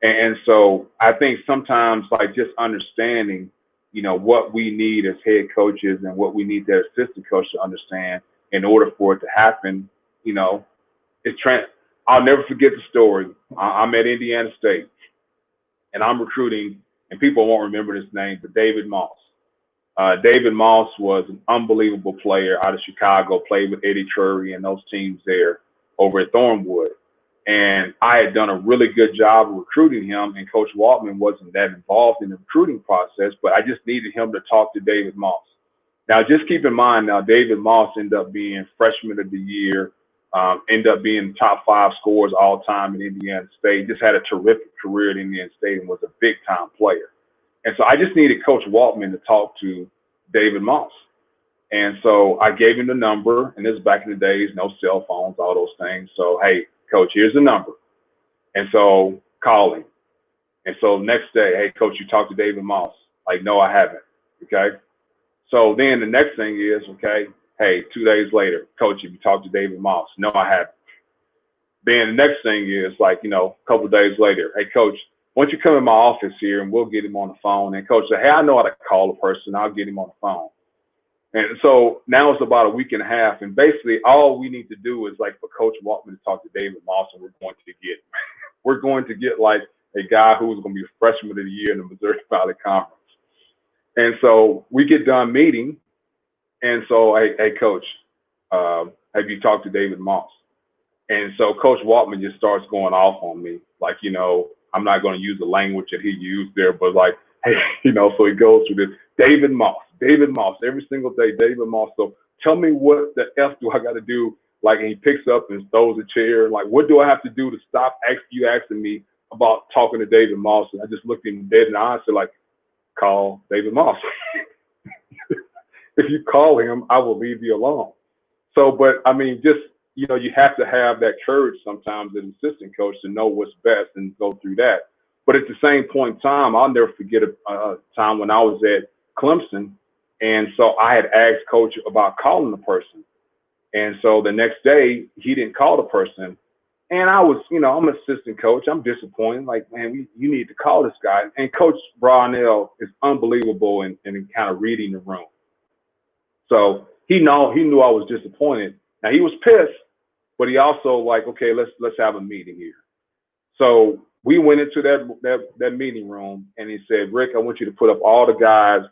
And so I think sometimes like just understanding, what we need as head coaches and what we need their assistant coach to understand in order for it to happen, I'll never forget the story. I'm at Indiana State and I'm recruiting, and people won't remember this name, but David Moss. David Moss was an unbelievable player out of Chicago, played with Eddie Drury and those teams there over at Thornwood. And I had done a really good job of recruiting him, and Coach Waltman wasn't that involved in the recruiting process, but I just needed him to talk to David Moss. Now, just keep in mind now, David Moss ended up being freshman of the year, ended up being top 5 scorers all time in Indiana State, just had a terrific career at Indiana State and was a big time player. And so I just needed Coach Waltman to talk to David Moss. And so I gave him the number, and this is back in the days, no cell phones, all those things. So, hey, Coach, here's the number. And so call him. And so next day, hey, Coach, you talked to David Moss. Like, no, I haven't. Okay. So then the next thing is, okay, hey, 2 days later, Coach, have you talked to David Moss? No, I haven't. Then the next thing is like, a couple of days later, hey, Coach, why don't you come in my office here and we'll get him on the phone. And Coach said, hey, I know how to call a person. I'll get him on the phone. And so now it's about a week and a half. And basically all we need to do is like for Coach Waltman to talk to David Moss, and we're going to get like a guy who's going to be freshman of the year in the Missouri Valley Conference. And so we get done meeting, And so, hey coach, have you talked to David Moss? And so Coach Waltman just starts going off on me, like, I'm not going to use the language that he used there, but like, hey, so he goes through this David Moss, every single day, David Moss. So tell me what the F do I got to do? Like, and he picks up and throws a chair. Like, what do I have to do to stop you asking me about talking to David Moss? And I just looked him dead in the eye and said, like, call David Moss. If you call him, I will leave you alone. So, but I mean, just, you have to have that courage sometimes as an assistant coach to know what's best and go through that. But at the same point in time, I'll never forget a time when I was at Clemson. And so I had asked coach about calling the person. And so the next day he didn't call the person. And I was, I'm an assistant coach. I'm disappointed. Like, man, you need to call this guy. And Coach Brownell is unbelievable in kind of reading the room. So he knew I was disappointed. Now he was pissed, but he also like, okay, let's have a meeting here. So we went into that meeting room, and he said, Rick, I want you to put up all the guys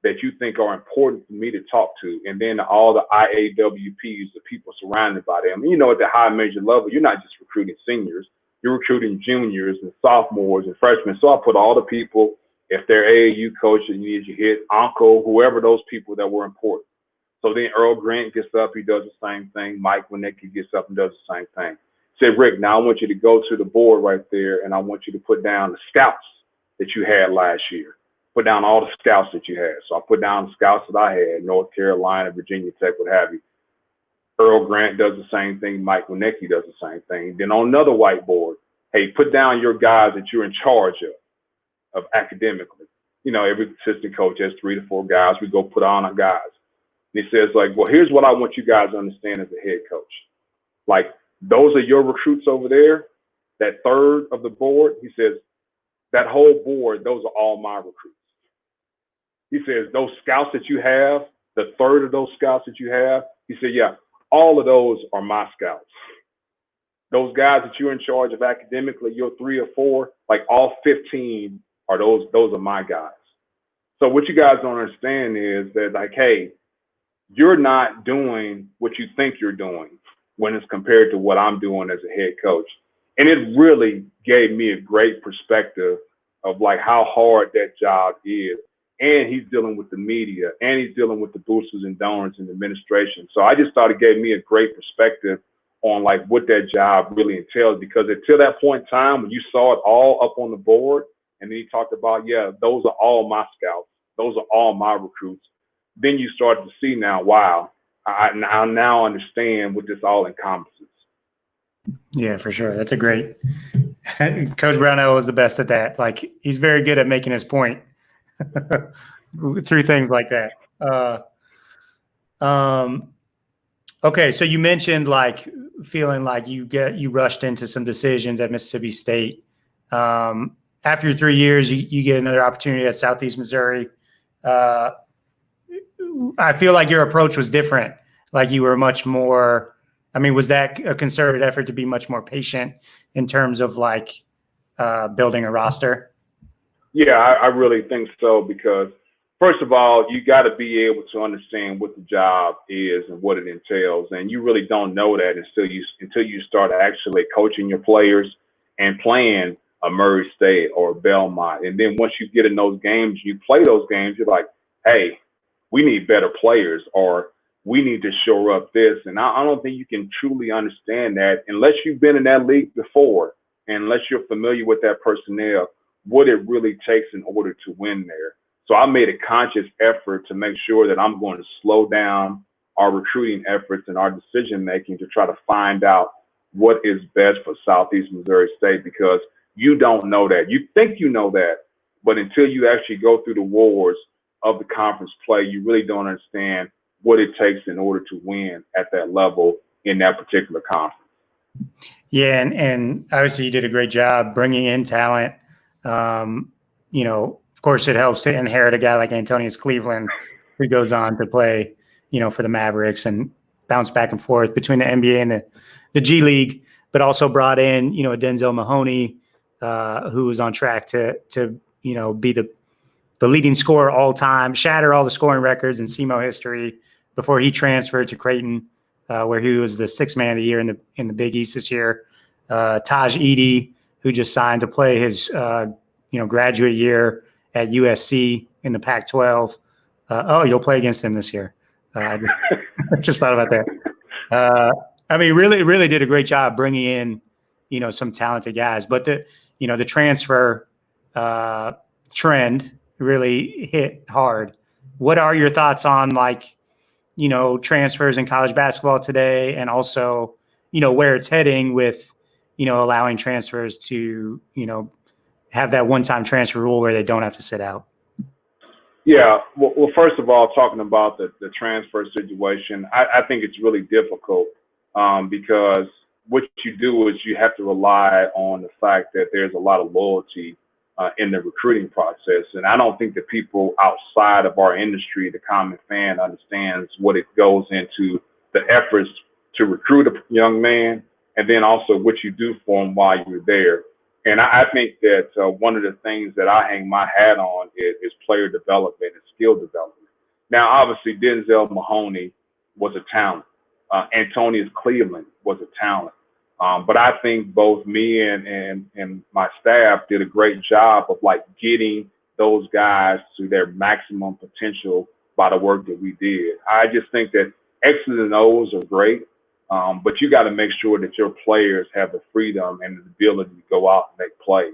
that you think are important for me to talk to, and then all the IAWPs, the people surrounded by them. And at the high major level, you're not just recruiting seniors, you're recruiting juniors and sophomores and freshmen. So I put all the people, if they're AAU coach and you need your hit, uncle, whoever those people that were important. So then Earl Grant gets up, he does the same thing. Mike Winecki gets up and does the same thing. Say, Rick, now I want you to go to the board right there, and I want you to put down the scouts that you had last year. Put down all the scouts that you had. So I put down the scouts that I had, North Carolina, Virginia Tech, what have you. Earl Grant does the same thing. Mike Winecki does the same thing. Then on another whiteboard, hey, put down your guys that you're in charge of academically. Every assistant coach has 3 to 4 guys. We go put on our guys. And he says, like, well, here's what I want you guys to understand as a head coach. Like, those are your recruits over there, that third of the board. He says, that whole board, those are all my recruits. He says, those scouts that you have, the third of those scouts that you have, he said, yeah, all of those are my scouts. Those guys that you're in charge of academically, your 3 or 4, like all 15 are those are my guys. So what you guys don't understand is that, like, hey, you're not doing what you think you're doing when it's compared to what I'm doing as a head coach. And it really gave me a great perspective of like how hard that job is. And he's dealing with the media, and he's dealing with the boosters and donors and administration. So I just thought it gave me a great perspective on like what that job really entails, because until that point in time when you saw it all up on the board, and then he talked about, yeah, those are all my scouts, those are all my recruits, then you started to see now, wow, I now understand what this all encompasses. Yeah, for sure. That's a great Coach Brownell is the best at that. Like, he's very good at making his point through things like that. Okay, so you mentioned like feeling like you rushed into some decisions at Mississippi State. After your 3 years, you get another opportunity at Southeast Missouri. I feel like your approach was different. Like, you were much more, I mean, was that a concerted effort to be much more patient in terms of like building a roster? Yeah, I really think so, because first of all, you got to be able to understand what the job is and what it entails. And you really don't know that until you start actually coaching your players and playing a Murray State or a Belmont. And then once you get in those games, you play those games, you're like, hey, we need better players, or we need to shore up this. And I don't think you can truly understand that unless you've been in that league before, and unless you're familiar with that personnel, what it really takes in order to win there. So I made a conscious effort to make sure that I'm going to slow down our recruiting efforts and our decision making to try to find out what is best for Southeast Missouri State, because you don't know that. You think you know that, but until you actually go through the wars of the conference play, you really don't understand what it takes in order to win at that level in that particular conference. Yeah, and obviously you did a great job bringing in talent. Of course, it helps to inherit a guy like Antonius Cleveland, who goes on to play, for the Mavericks and bounce back and forth between the NBA and the G League, but also brought in, a Denzel Mahoney, who was on track to be the leading scorer all time, shatter all the scoring records in SEMO history before he transferred to Creighton, where he was the sixth man of the year in the Big East this year. Taj Edey, who just signed to play his graduate year at USC in the Pac-12. You'll play against him this year. I just thought about that. I mean, really did a great job bringing in, some talented guys. But the transfer trend really hit hard. What are your thoughts on transfers in college basketball today, and also, where it's heading with, allowing transfers to, have that one-time transfer rule where they don't have to sit out? Yeah. Well, first of all, talking about the transfer situation, I think it's really difficult because what you do is you have to rely on the fact that there's a lot of loyalty in the recruiting process. And I don't think that people outside of our industry, the common fan, understands what it goes into the efforts to recruit a young man, and then also what you do for him while you're there. And I think that one of the things that I hang my hat on is player development and skill development. Now, obviously, Denzel Mahoney was a talent. Antonius Cleveland was a talent. But I think both me and my staff did a great job of getting those guys to their maximum potential by the work that we did. I just think that X's and O's are great, but you got to make sure that your players have the freedom and the ability to go out and make plays.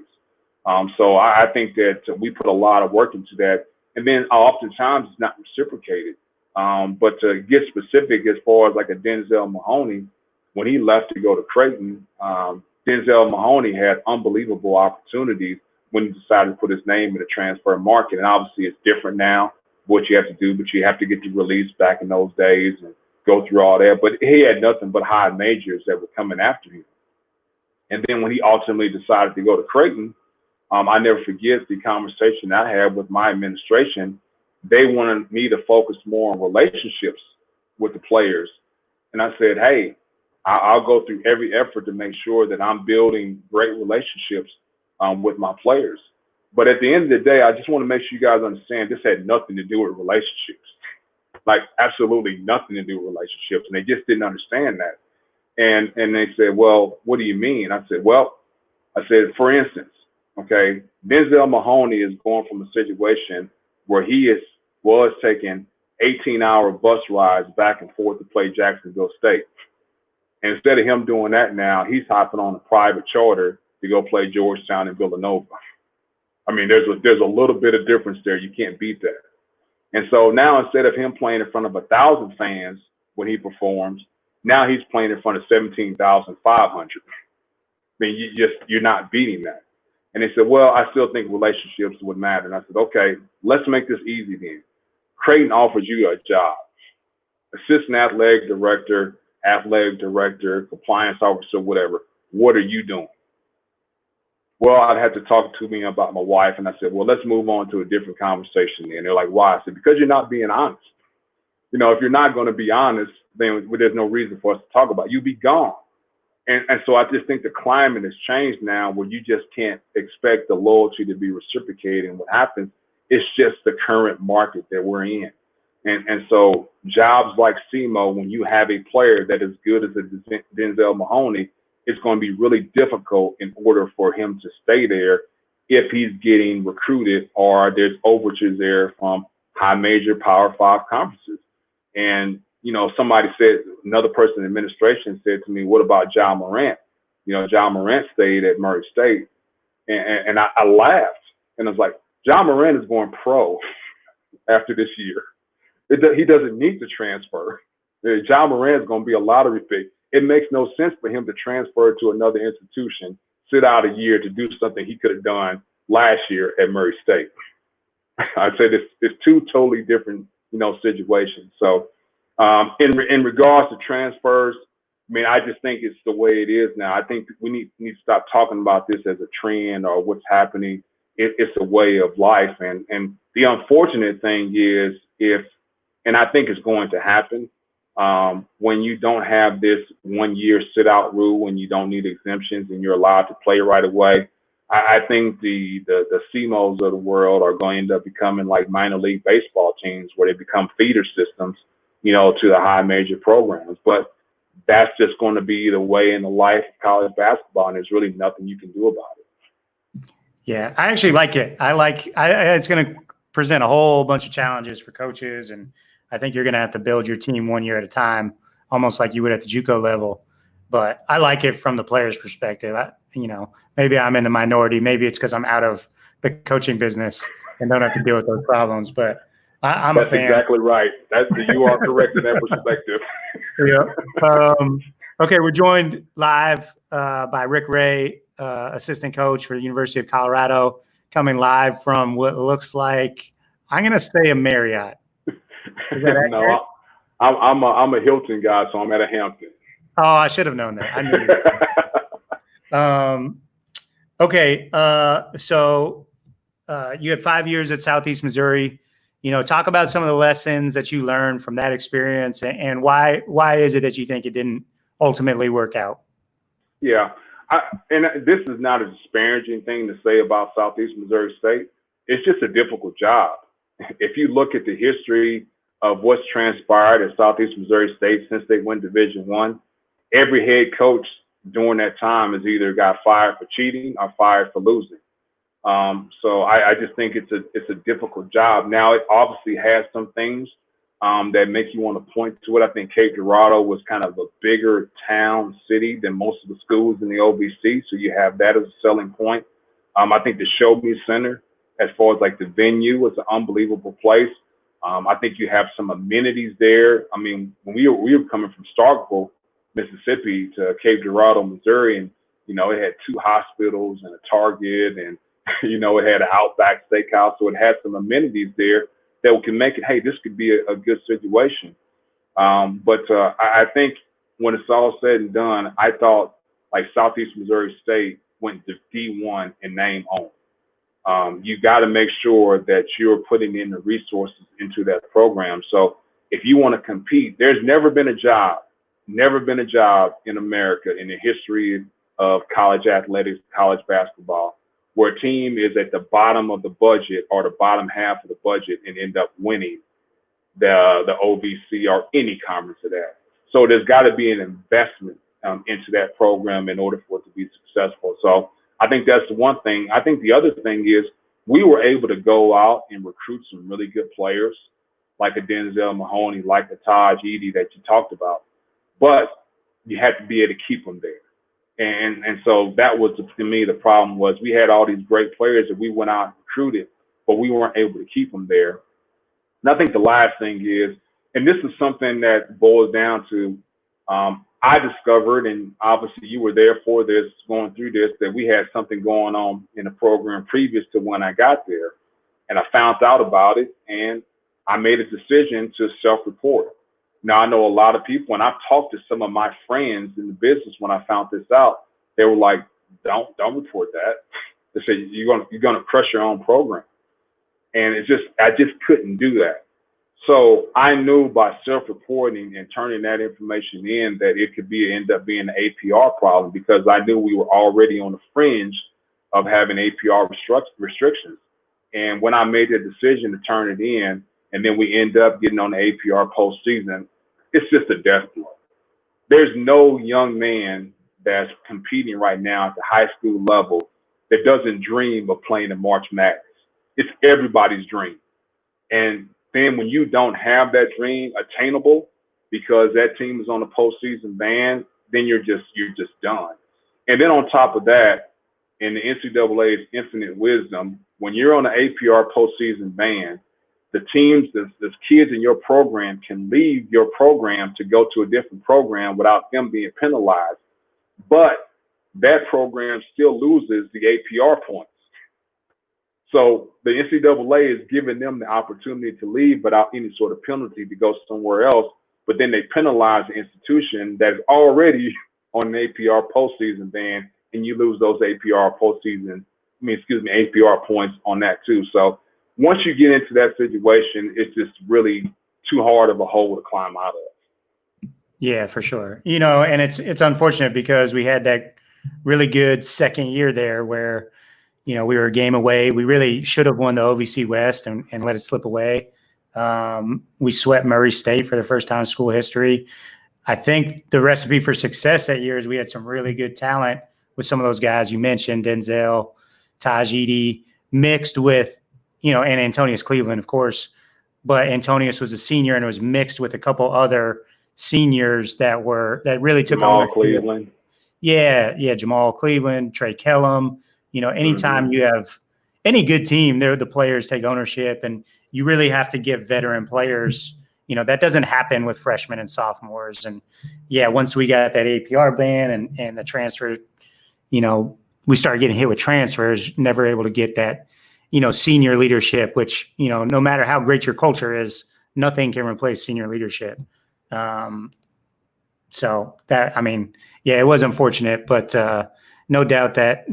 So I think that we put a lot of work into that, and then oftentimes it's not reciprocated. But to get specific, as far as a Denzel Mahoney, when he left to go to Creighton, Denzel Mahoney had unbelievable opportunities when he decided to put his name in the transfer market. And obviously it's different now, what you have to do, but you have to get the release back in those days and go through all that. But he had nothing but high majors that were coming after him. And then when he ultimately decided to go to Creighton, I never forget the conversation I had with my administration. They wanted me to focus more on relationships with the players. And I said, hey, I'll go through every effort to make sure that I'm building great relationships with my players. But at the end of the day, I just want to make sure you guys understand this had nothing to do with relationships. Absolutely nothing to do with relationships. And they just didn't understand that. And they said, well, what do you mean? I said, for instance, okay, Denzel Mahoney is going from a situation where he was taking 18-hour bus rides back and forth to play Jacksonville State. And instead of him doing that now, he's hopping on a private charter to go play Georgetown and Villanova. I mean, there's a little bit of difference there. You can't beat that. And so now, instead of him playing in front of 1,000 fans when he performs, now he's playing in front of 17,500. I mean, you're not beating that. And they said, well, I still think relationships would matter. And I said, okay, let's make this easy then. Creighton offers you a job, assistant athletic director, compliance officer, whatever. What are you doing? Well, I'd have to talk to me about my wife. And I said, well, let's move on to a different conversation then. They're like, why? I said, because you're not being honest. If you're not going to be honest, then there's no reason for us to talk about it. You'll be gone. And so I just think the climate has changed now, where you just can't expect the loyalty to be reciprocated. And what happens, it's just the current market that we're in. And so jobs like SEMO, when you have a player that is good as a Denzel Mahoney, it's going to be really difficult in order for him to stay there if he's getting recruited or there's overtures there from high major Power 5 conferences. And, somebody said, another person in administration said to me, what about Ja Morant? Ja Morant stayed at Murray State. And I laughed. And I was like, Ja Morant is going pro after this year. He doesn't need to transfer. Ja Morant is going to be a lottery pick. It makes no sense for him to transfer to another institution, sit out a year to do something he could have done last year at Murray State. I'd say it's two totally different, situations. So in regards to transfers, I mean, I just think it's the way it is now. I think we need to stop talking about this as a trend or what's happening. It's a way of life. And the unfortunate thing is and I think it's going to happen, when you don't have this 1 year sit out rule, when you don't need exemptions and you're allowed to play right away, I think the CMOs of the world are going to end up becoming like minor league baseball teams, where they become feeder systems to the high major programs. But that's just going to be the way in the life of college basketball, and there's really nothing you can do about it. Yeah, I actually like it. It's going to present a whole bunch of challenges for coaches, and I think you're going to have to build your team 1 year at a time, almost like you would at the JUCO level. But I like it from the player's perspective. Maybe I'm in the minority. Maybe it's because I'm out of the coaching business and don't have to deal with those problems. But I'm a fan. That's exactly right. You are correct in that perspective. Yeah. Okay, we're joined live by Rick Ray, assistant coach for the University of Colorado, coming live from what looks like, I'm going to say, a Marriott. No, I'm a Hilton guy, so I'm at a Hampton. Oh, I should have known that. I knew. Okay, so you had 5 years at Southeast Missouri. Talk about some of the lessons that you learned from that experience, and why is it that you think it didn't ultimately work out? Yeah, and this is not a disparaging thing to say about Southeast Missouri State. It's just a difficult job. If you look at the history of what's transpired at Southeast Missouri State since they went Division I, every head coach during that time has either got fired for cheating or fired for losing. So I just think it's a difficult job. Now, it obviously has some things that make you want to point to it. I think Cape Girardeau was kind of a bigger town city than most of the schools in the OVC, so you have that as a selling point. I think the Show Me Center, as far as like the venue, was an unbelievable place. I think you have some amenities there. I mean, when we were coming from Starkville, Mississippi to Cape Girardeau, Missouri, and it had 2 hospitals and a Target, and it had an Outback Steakhouse, so it had some amenities there that can make it, hey, this could be a good situation. But I think when it's all said and done, I thought like Southeast Missouri State went to D1 in name only. You got to make sure that you're putting in the resources into that program. So if you want to compete, there's never been a job in America in the history of college athletics, college basketball, where a team is at the bottom of the budget or the bottom half of the budget and end up winning the OVC or any conference of that. So there's got to be an investment into that program in order for it to be successful. So I think that's the one thing. I think the other thing is we were able to go out and recruit some really good players, like a Denzel Mahoney, like a Taj Edey that you talked about. But you had to be able to keep them there. And so that was, to me, the problem was we had all these great players that we went out and recruited, but we weren't able to keep them there. And I think the last thing is, and this is something that boils down to, I discovered, and obviously you were there for this, going through this, that we had something going on in the program previous to when I got there. And I found out about it, and I made a decision to self-report. Now, I know a lot of people, and I've talked to some of my friends in the business when I found this out, they were like, don't report that. They said, you're gonna crush your own program. And I just couldn't do that. So I knew by self-reporting and turning that information in that it could end up being an APR problem, because I knew we were already on the fringe of having APR restrictions. And when I made the decision to turn it in, and then we end up getting on the APR postseason, it's just a death blow. There's no young man that's competing right now at the high school level that doesn't dream of playing in March Madness. It's everybody's dream. And then when you don't have that dream attainable because that team is on a postseason ban, then you're just done. And then on top of that, in the NCAA's infinite wisdom, when you're on an APR postseason ban, the teams, the kids in your program can leave your program to go to a different program without them being penalized. But that program still loses the APR points. So the NCAA is giving them the opportunity to leave without any sort of penalty to go somewhere else. But then they penalize the institution that is already on an APR postseason ban, and you lose those APR points on that too. So once you get into that situation, it's just really too hard of a hole to climb out of. Yeah, for sure. And it's unfortunate because we had that really good second year there where, we were a game away. We really should have won the OVC West and let it slip away. We swept Murray State for the first time in school history. I think the recipe for success that year is we had some really good talent with some of those guys you mentioned, Denzel, Taj Edie, mixed with, and Antonius Cleveland, of course. But Antonius was a senior, and it was mixed with a couple other seniors that really took Jamal ownership. Cleveland. Yeah, Jamal Cleveland, Trey Kellum. Anytime you have any good team, the players take ownership, and you really have to give veteran players. That doesn't happen with freshmen and sophomores. And once we got that APR ban and the transfers, we started getting hit with transfers, never able to get that, senior leadership, which, no matter how great your culture is, nothing can replace senior leadership. So that, it was unfortunate, but no doubt that,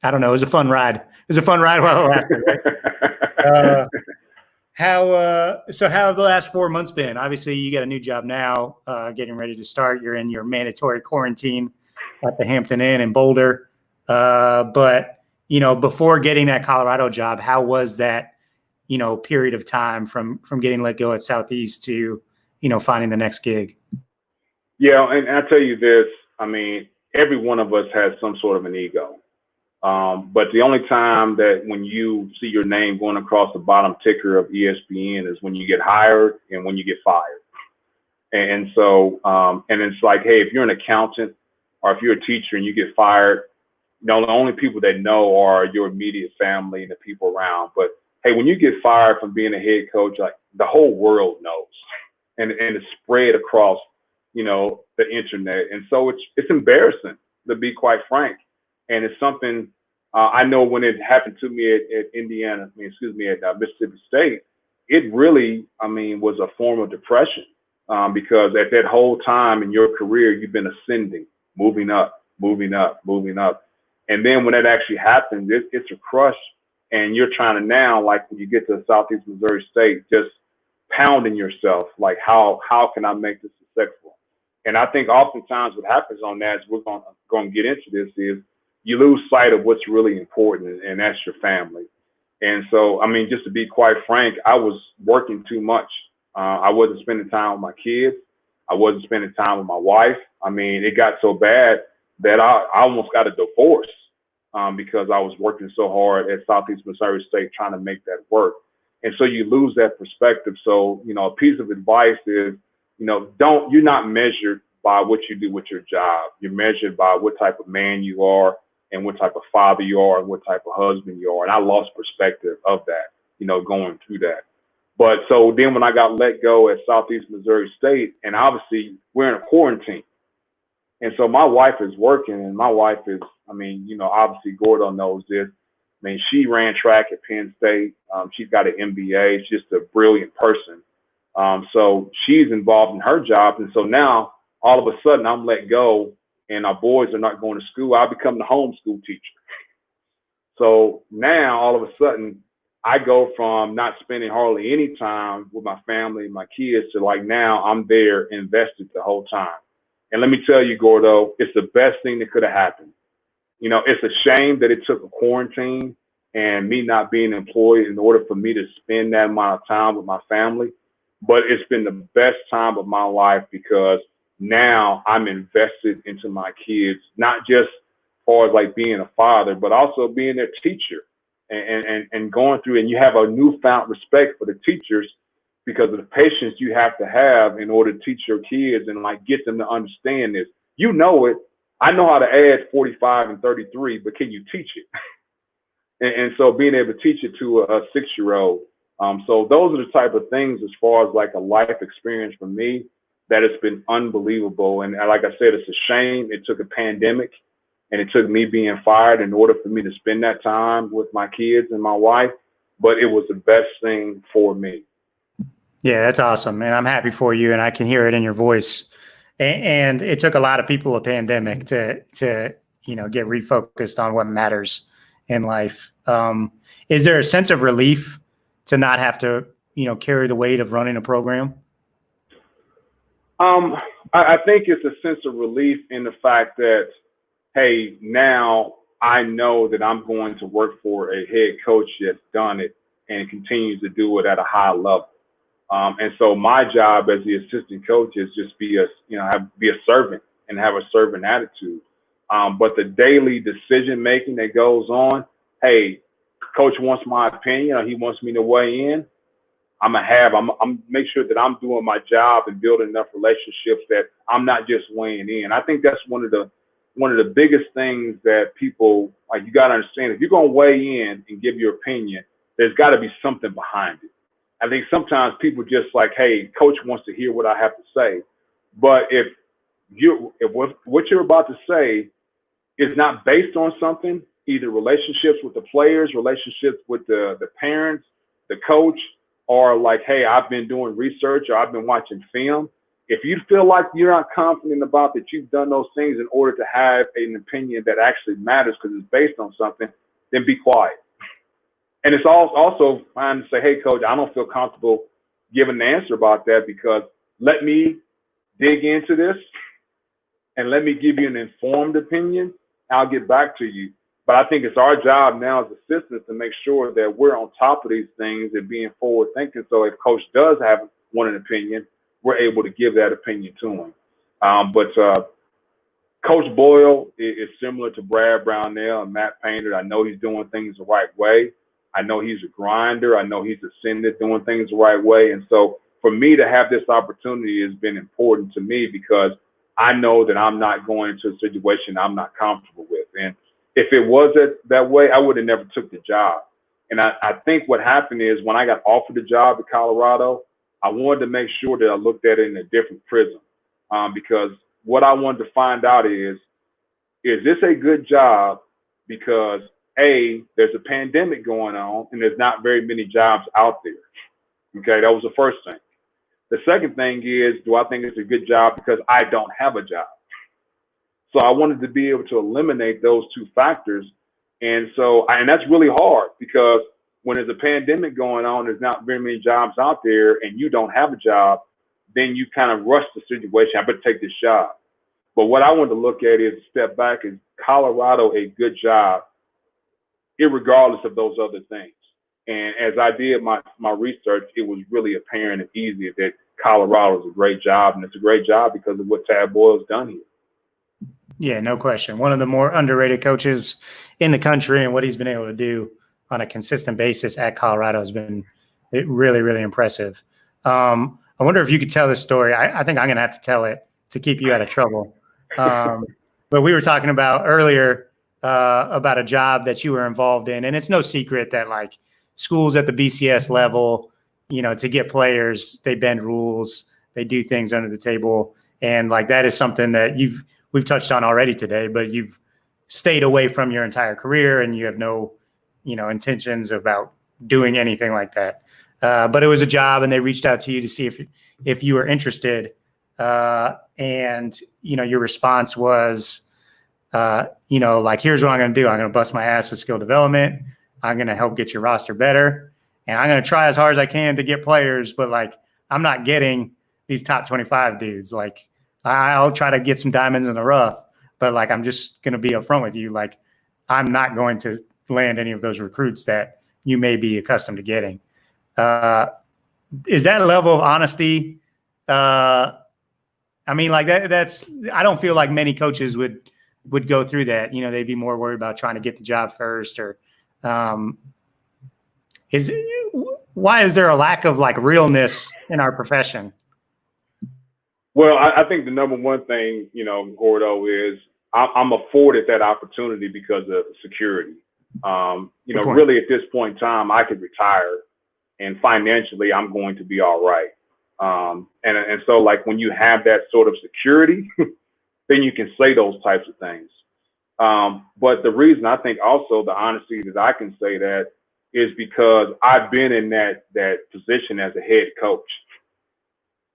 I don't know, it was a fun ride. It was a fun ride while it lasted. Right? How have the last 4 months been? Obviously, you got a new job now, getting ready to start. You're in your mandatory quarantine at the Hampton Inn in Boulder. But, before getting that Colorado job, how was that, period of time from getting let go at Southeast to, finding the next gig? Yeah, and I'll tell you this, every one of us has some sort of an ego. But the only time that when you see your name going across the bottom ticker of ESPN is when you get hired and when you get fired. And so, and it's like, hey, if you're an accountant or if you're a teacher and you get fired, the only people that know are your immediate family and the people around. But hey, when you get fired from being a head coach, like the whole world knows, and it's spread across, the internet. And so it's embarrassing, to be quite frank. And it's something I know when it happened to me at Mississippi State, it really, was a form of depression because at that whole time in your career, you've been ascending, moving up. And then when that actually happens, it's a crush. And you're trying to now, like when you get to Southeast Missouri State, just pounding yourself, like how can I make this successful? And I think oftentimes what happens on that is we're going to get into this is you lose sight of what's really important, and that's your family. And so, just to be quite frank, I was working too much. I wasn't spending time with my kids. I wasn't spending time with my wife. It got so bad that I almost got a divorce because I was working so hard at Southeast Missouri State trying to make that work. And so you lose that perspective. So, a piece of advice is, you're not measured by what you do with your job. You're measured by what type of man you are and what type of father you are and what type of husband you are. And I lost perspective of that, going through that. But so then when I got let go at Southeast Missouri State, and obviously we're in a quarantine. And so my wife is working, and my wife is, obviously Gordo knows this. She ran track at Penn State. She's got an MBA. She's just a brilliant person. So she's involved in her job. And so now all of a sudden I'm let go and our boys are not going to school. I become the homeschool teacher. So now all of a sudden I go from not spending hardly any time with my family and my kids to like now I'm there invested the whole time. And let me tell you, Gordo, it's the best thing that could have happened. It's a shame that it took a quarantine and me not being employed in order for me to spend that amount of time with my family. But it's been the best time of my life because now I'm invested into my kids, not just as far as like being a father, but also being their teacher and going through, and you have a newfound respect for the teachers because of the patience you have to have in order to teach your kids and like get them to understand this. You know it. I know how to add 45 and 33, but can you teach it? and so being able to teach it to a 6-year-old. So those are the type of things as far as like a life experience for me that it's been unbelievable. And like I said, it's a shame. It took a pandemic and it took me being fired in order for me to spend that time with my kids and my wife. But it was the best thing for me. Yeah, that's awesome. And I'm happy for you. And I can hear it in your voice. And it took a lot of people a pandemic to get refocused on what matters in life. Is there a sense of relief to not have to, carry the weight of running a program? I think it's a sense of relief in the fact that, hey, now I know that I'm going to work for a head coach that's done it and continues to do it at a high level. And so my job as the assistant coach is just be a servant and have a servant attitude. But the daily decision making that goes on, hey, coach wants my opinion, or he wants me to weigh in. I'm make sure that I'm doing my job and building enough relationships that I'm not just weighing in. I think that's one of the biggest things that people, like, you got to understand. If you're going to weigh in and give your opinion, there's got to be something behind it. I think sometimes people just like, hey, coach wants to hear what I have to say. But if what you're about to say is not based on something, either relationships with the players, relationships with the parents, the coach, or like, hey, I've been doing research or I've been watching film. If you feel like you're not confident about that you've done those things in order to have an opinion that actually matters because it's based on something, then be quiet. And it's also fine to say, hey, coach, I don't feel comfortable giving an answer about that because let me dig into this and let me give you an informed opinion. I'll get back to you. But I think it's our job now as assistants to make sure that we're on top of these things and being forward thinking. So if coach does want an opinion, we're able to give that opinion to him. But Coach Boyle is similar to Brad Brownell and Matt Painter. I know he's doing things the right way. I know he's a grinder. I know he's ascended doing things the right way. And so for me to have this opportunity has been important to me because I know that I'm not going into a situation I'm not comfortable with. And if it was that way, I would have never took the job. And I think what happened is when I got offered the job at Colorado, I wanted to make sure that I looked at it in a different prism because what I wanted to find out is this a good job? Because A, there's a pandemic going on and there's not very many jobs out there. Okay, that was the first thing. The second thing is, do I think it's a good job because I don't have a job? So I wanted to be able to eliminate those two factors. And so, and that's really hard because when there's a pandemic going on, there's not very many jobs out there and you don't have a job, then you kind of rush the situation. I better take this job. But what I want to look at is step back. Is Colorado a good job, irregardless of those other things? And as I did my research, it was really apparent and easy that Colorado is a great job, and it's a great job because of what Tad Boyle's done here. Yeah, no question. One of the more underrated coaches in the country, and what he's been able to do on a consistent basis at Colorado has been really, really impressive. I wonder if you could tell this story. I think I'm going to have to tell it to keep you out of trouble. But we were talking about earlier about a job that you were involved in, and it's no secret that like schools at the BCS level, you know, to get players, they bend rules, they do things under the table, and like that is something that we've touched on already today. But you've stayed away from your entire career, and you have no, you know, intentions about doing anything like that. But it was a job, and they reached out to you to see if you were interested. And, you know, your response was, you know, like, here's what I'm going to do. I'm going to bust my ass with skill development. I'm going to help get your roster better. And I'm going to try as hard as I can to get players. But, like, I'm not getting these top 25 dudes. Like, I'll try to get some diamonds in the rough. But, like, I'm just going to be upfront with you. Like, I'm not going to land any of those recruits that you may be accustomed to getting. Is that level of honesty? I mean, like that's, I don't feel like many coaches would go through that. You know, they'd be more worried about trying to get the job first, or why is there a lack of like realness in our profession? Well, I think the number one thing, you know, Gordo, is I'm afforded that opportunity because of security. You know, really at this point in time, I could retire and financially I'm going to be all right. And so like when you have that sort of security, then you can say those types of things. But the reason I think also the honesty that I can say that is because I've been in that position as a head coach.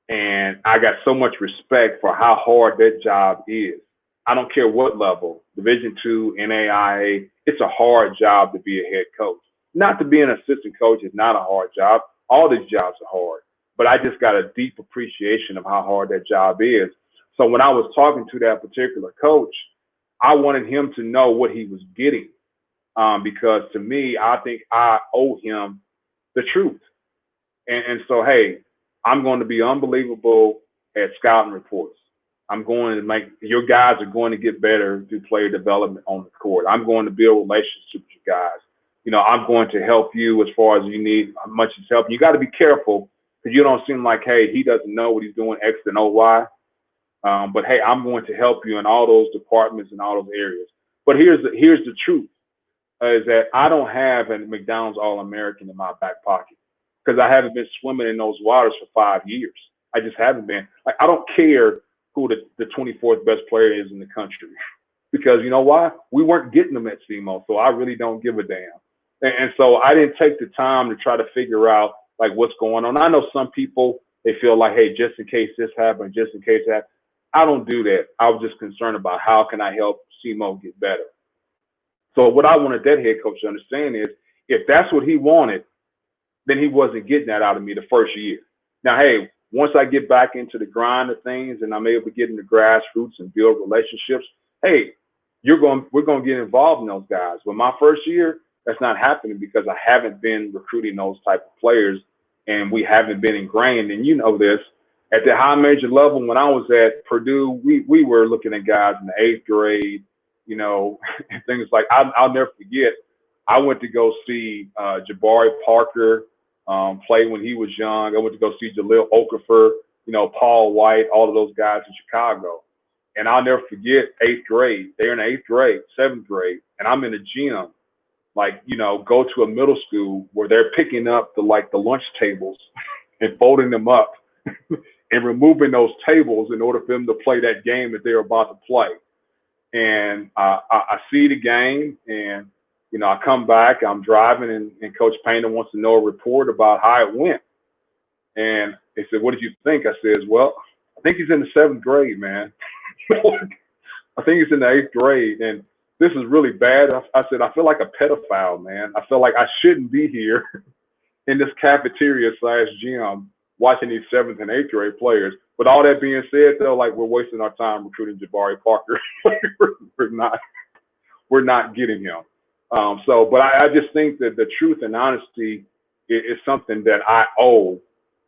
And I got so much respect for how hard that job is. I don't care what level, Division II, NAIA, it's a hard job to be a head coach. Not to be an assistant coach is not a hard job. All these jobs are hard. But I just got a deep appreciation of how hard that job is. So when I was talking to that particular coach, I wanted him to know what he was getting. Because to me, I think I owe him the truth. And so, hey, I'm going to be unbelievable at scouting reports. I'm going to make your guys are going to get better through player development on the court. I'm going to build relationships with you guys. You know, I'm going to help you as far as you need, how much is help. You got to be careful because you don't seem like, hey, he doesn't know what he's doing, X and O, Y. But hey, I'm going to help you in all those departments and all those areas. But here's the truth, is that I don't have a McDonald's All-American in my back pocket because I haven't been swimming in those waters for 5 years. I just haven't been. Like, I don't care who the 24th best player is in the country because you know why? We weren't getting them at SEMO, so I really don't give a damn. And so I didn't take the time to try to figure out like what's going on. I know some people, they feel like, hey, just in case this happened, just in case that. I don't do that. I was just concerned about how can I help SEMO get better. So what I wanted that head coach to understand is if that's what he wanted, then he wasn't getting that out of me the first year. Now, hey, once I get back into the grind of things and I'm able to get in the grassroots and build relationships, hey, we're going to get involved in those guys. But my first year, that's not happening because I haven't been recruiting those type of players and we haven't been ingrained. And you know this, at the high major level, when I was at Purdue, we were looking at guys in the 8th grade, you know, and things like, I'll never forget, I went to go see Jabari Parker play when he was young. I went to go see Jaleel Okafor, you know, Paul White, all of those guys in Chicago. And I'll never forget 8th grade. They're in 8th grade, 7th grade, and I'm in the gym, like, you know, go to a middle school where they're picking up the lunch tables and folding them up and removing those tables in order for them to play that game that they're about to play. And I see the game, and you know, I come back, I'm driving, and Coach Painter wants to know a report about how it went. And they said, "What did you think?" I said, "Well, I think he's in the 7th grade, man. I think he's in the 8th grade, and this is really bad." I said, "I feel like a pedophile, man. I feel like I shouldn't be here in this cafeteria/gym watching these 7th and 8th grade players." But all that being said, though, like, we're wasting our time recruiting Jabari Parker. we're not getting him. But I just think that the truth and honesty is something that I owe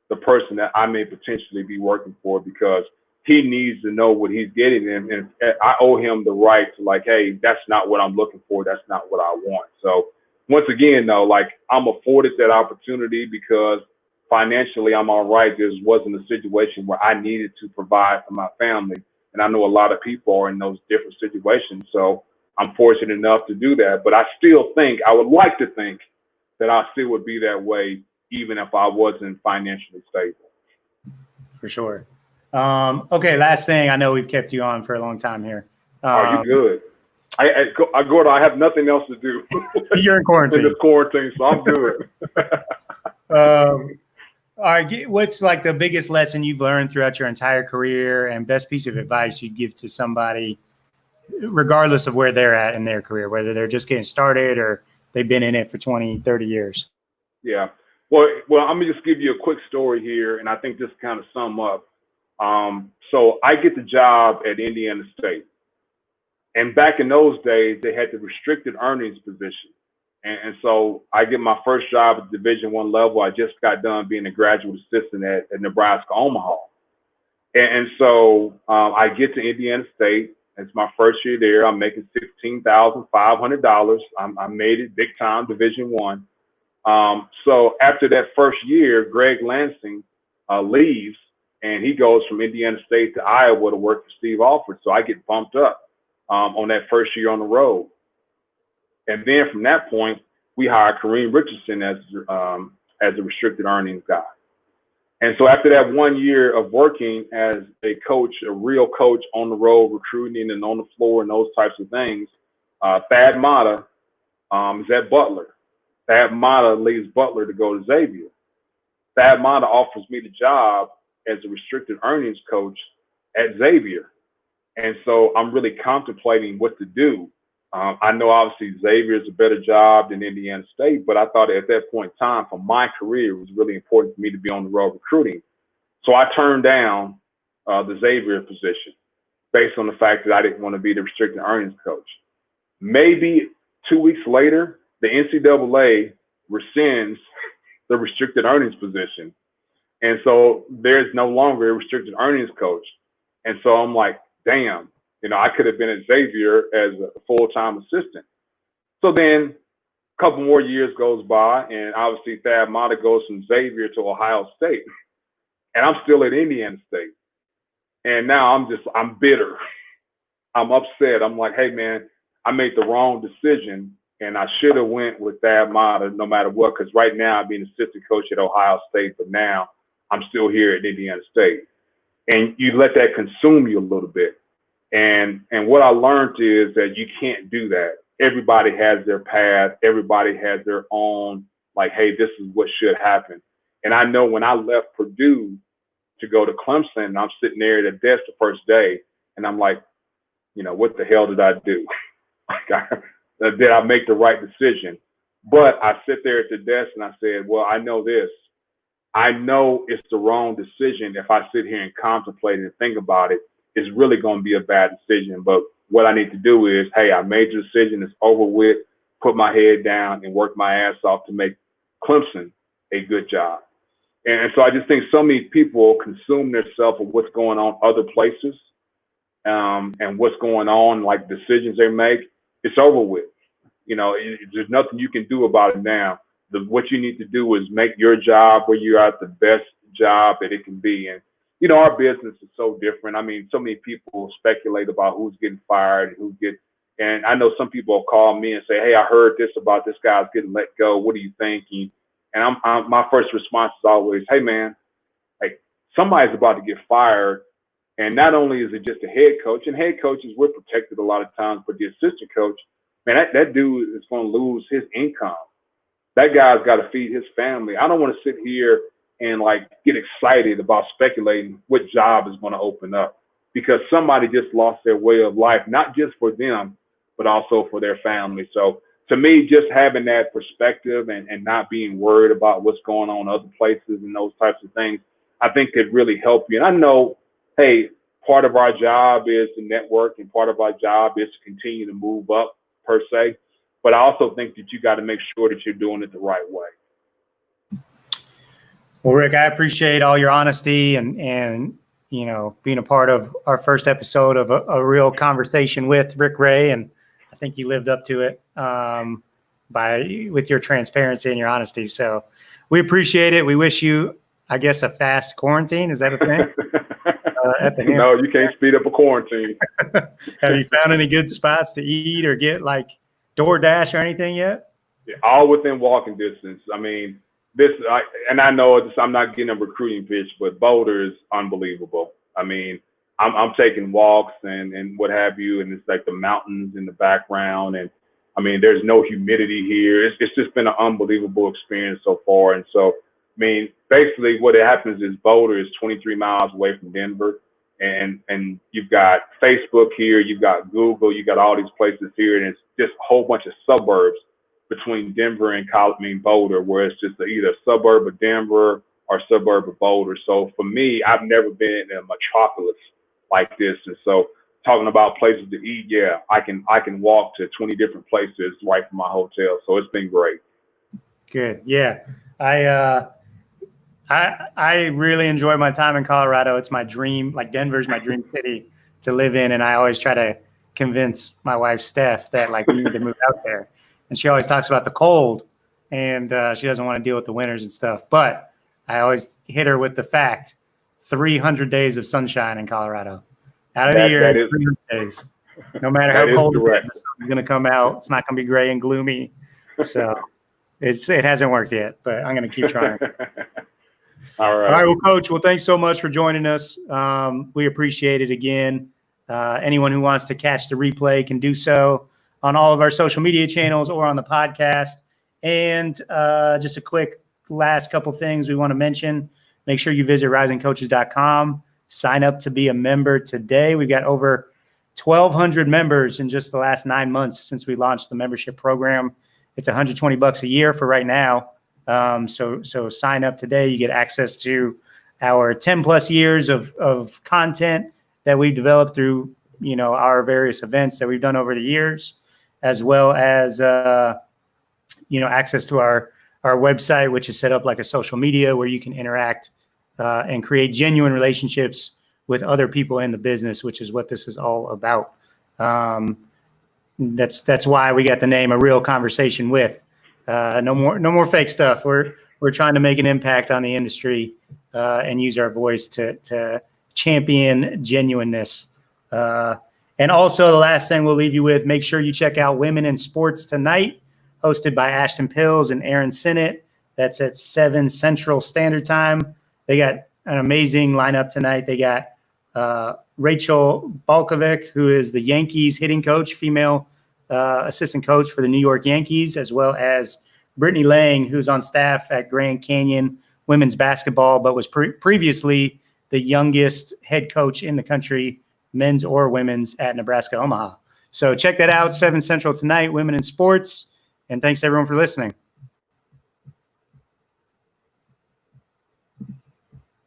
the person that I may potentially be working for, because he needs to know what he's getting, and I owe him the right to, like, hey, that's not what I'm looking for. That's not what I want. So once again, though, like, I'm afforded that opportunity because financially I'm all right. There wasn't a situation where I needed to provide for my family. And I know a lot of people are in those different situations. So I'm fortunate enough to do that. But I still think, I would like to think that I still would be that way even if I wasn't financially stable. For sure. Okay, last thing. I know we've kept you on for a long time here. Are you good? Gordon, I have nothing else to do. You're in quarantine. In this quarantine, so I'm good. All right, what's like the biggest lesson you've learned throughout your entire career, and best piece of advice you'd give to somebody, regardless of where they're at in their career, whether they're just getting started or they've been in it for 20, 30 years? Yeah. Well, I'm going to just give you a quick story here, and I think this kind of sum up. So I get the job at Indiana State. And back in those days, they had the restricted earnings position. And so I get my first job at Division I level. I just got done being a graduate assistant at Nebraska Omaha. And so I get to Indiana State. It's my first year there. I'm making $16,500. I made it big time, Division I. So after that first year, Greg Lansing leaves, and he goes from Indiana State to Iowa to work for Steve Alford. So I get bumped up on that first year on the road. And then from that point, we hired Kareem Richardson as a restricted earnings guy. And so after that 1 year of working as a coach, a real coach on the road, recruiting and on the floor and those types of things, Thad Matta is at Butler. Thad Matta leaves Butler to go to Xavier. Thad Matta offers me the job as a restricted earnings coach at Xavier. And so I'm really contemplating what to do. I know obviously Xavier is a better job than Indiana State, but I thought at that point in time for my career, it was really important for me to be on the road recruiting. So I turned down the Xavier position based on the fact that I didn't want to be the restricted earnings coach. Maybe 2 weeks later, the NCAA rescinds the restricted earnings position. And so there's no longer a restricted earnings coach. And so I'm like, damn, I could have been at Xavier as a full-time assistant. So then a couple more years goes by, and obviously Thad Matta goes from Xavier to Ohio State. And I'm still at Indiana State. And now I'm bitter. I'm upset. I'm like, hey, man, I made the wrong decision, and I should have went with Thad Matta no matter what, because right now I'm being assistant coach at Ohio State, but now I'm still here at Indiana State. And you let that consume you a little bit. And what I learned is that you can't do that. Everybody has their path. Everybody has their own, like, hey, this is what should happen. And I know when I left Purdue to go to Clemson, and I'm sitting there at a desk the first day, and I'm like, what the hell did I do? Did I make the right decision? But I sit there at the desk and I said, well, I know this. I know it's the wrong decision. If I sit here and contemplate and think about it, it's really going to be a bad decision. But what I need to do is, hey, I made the decision. It's over with. Put my head down and work my ass off to make Clemson a good job. And so I just think so many people consume themselves with what's going on other places, and what's going on, like decisions they make. It's over with. There's nothing you can do about it now. What you need to do is make your job where you're at the best job that it can be. And, our business is so different. I mean, so many people speculate about who's getting fired, and I know some people will call me and say, hey, I heard this about this guy's getting let go. What do you think? And my first response is always, hey, man, like, somebody's about to get fired. And not only is it just a head coach, and head coaches, we're protected a lot of times, but the assistant coach, man, that dude is going to lose his income. That guy's got to feed his family. I don't want to sit here and get excited about speculating what job is going to open up, because somebody just lost their way of life, not just for them, but also for their family. So to me, just having that perspective and not being worried about what's going on in other places and those types of things, I think could really help you. And I know, hey, part of our job is to network, and part of our job is to continue to move up per se. But I also think that you got to make sure that you're doing it the right way. Well, Rick, I appreciate all your honesty and being a part of our first episode of a real conversation with Rick Ray, and I think you lived up to it with your transparency and your honesty. So we appreciate it. We wish you, I guess, a fast quarantine. Is that a thing? No, you can't speed up a quarantine. Have you found any good spots to eat or get DoorDash or anything yet? Yeah, all within walking distance. I mean, I know I'm not getting a recruiting pitch, but Boulder is unbelievable. I mean, I'm taking walks and what have you, and it's like the mountains in the background, and I mean, there's no humidity here. It's just been an unbelievable experience so far. And so, I mean, basically what happens is Boulder is 23 miles away from Denver, and you've got Facebook here, you've got Google, you got all these places here, and it's just a whole bunch of suburbs between Denver and Boulder, where it's just either a suburb of Denver or a suburb of Boulder. So for me, I've never been in a metropolis like this. And so talking about places to eat, yeah, I can walk to 20 different places right from my hotel. So it's been great. Good. Yeah. I really enjoy my time in Colorado. It's my dream, Denver's my dream city to live in. And I always try to convince my wife, Steph, that we need to move out there. And she always talks about the cold, and she doesn't want to deal with the winters and stuff. But I always hit her with the fact, 300 days of sunshine in Colorado. Out of the year, 300 days. No matter how cold it is, the sun's going to come out. It's not going to be gray and gloomy. So it hasn't worked yet, but I'm going to keep trying. All right. All right. Well, Coach, thanks so much for joining us. We appreciate it again. Anyone who wants to catch the replay can do so on all of our social media channels or on the podcast. And just a quick last couple things we want to mention. Make sure you visit risingcoaches.com. Sign up to be a member today. We've got over 1,200 members in just the last 9 months since we launched the membership program. It's $120 a year for right now. So sign up today. You get access to our 10 plus years of content that we've developed through, our various events that we've done over the years, as well as, access to our our website, which is set up like a social media where you can interact and create genuine relationships with other people in the business, which is what this is all about. That's why we got the name A Real Conversation With. No more fake stuff. We're trying to make an impact on the industry and use our voice to champion genuineness. And also, the last thing we'll leave you with, make sure you check out Women in Sports Tonight, hosted by Ashton Pills and Aaron Sinnott. That's at 7 Central Standard Time. They got an amazing lineup tonight. They got Rachel Balkovic, who is the Yankees hitting coach, female assistant coach for the New York Yankees, as well as Brittany Lang, who's on staff at Grand Canyon women's basketball, but was previously the youngest head coach in the country, men's or women's, at Nebraska Omaha. So check that out, 7 Central tonight, Women in Sports. And thanks everyone for listening.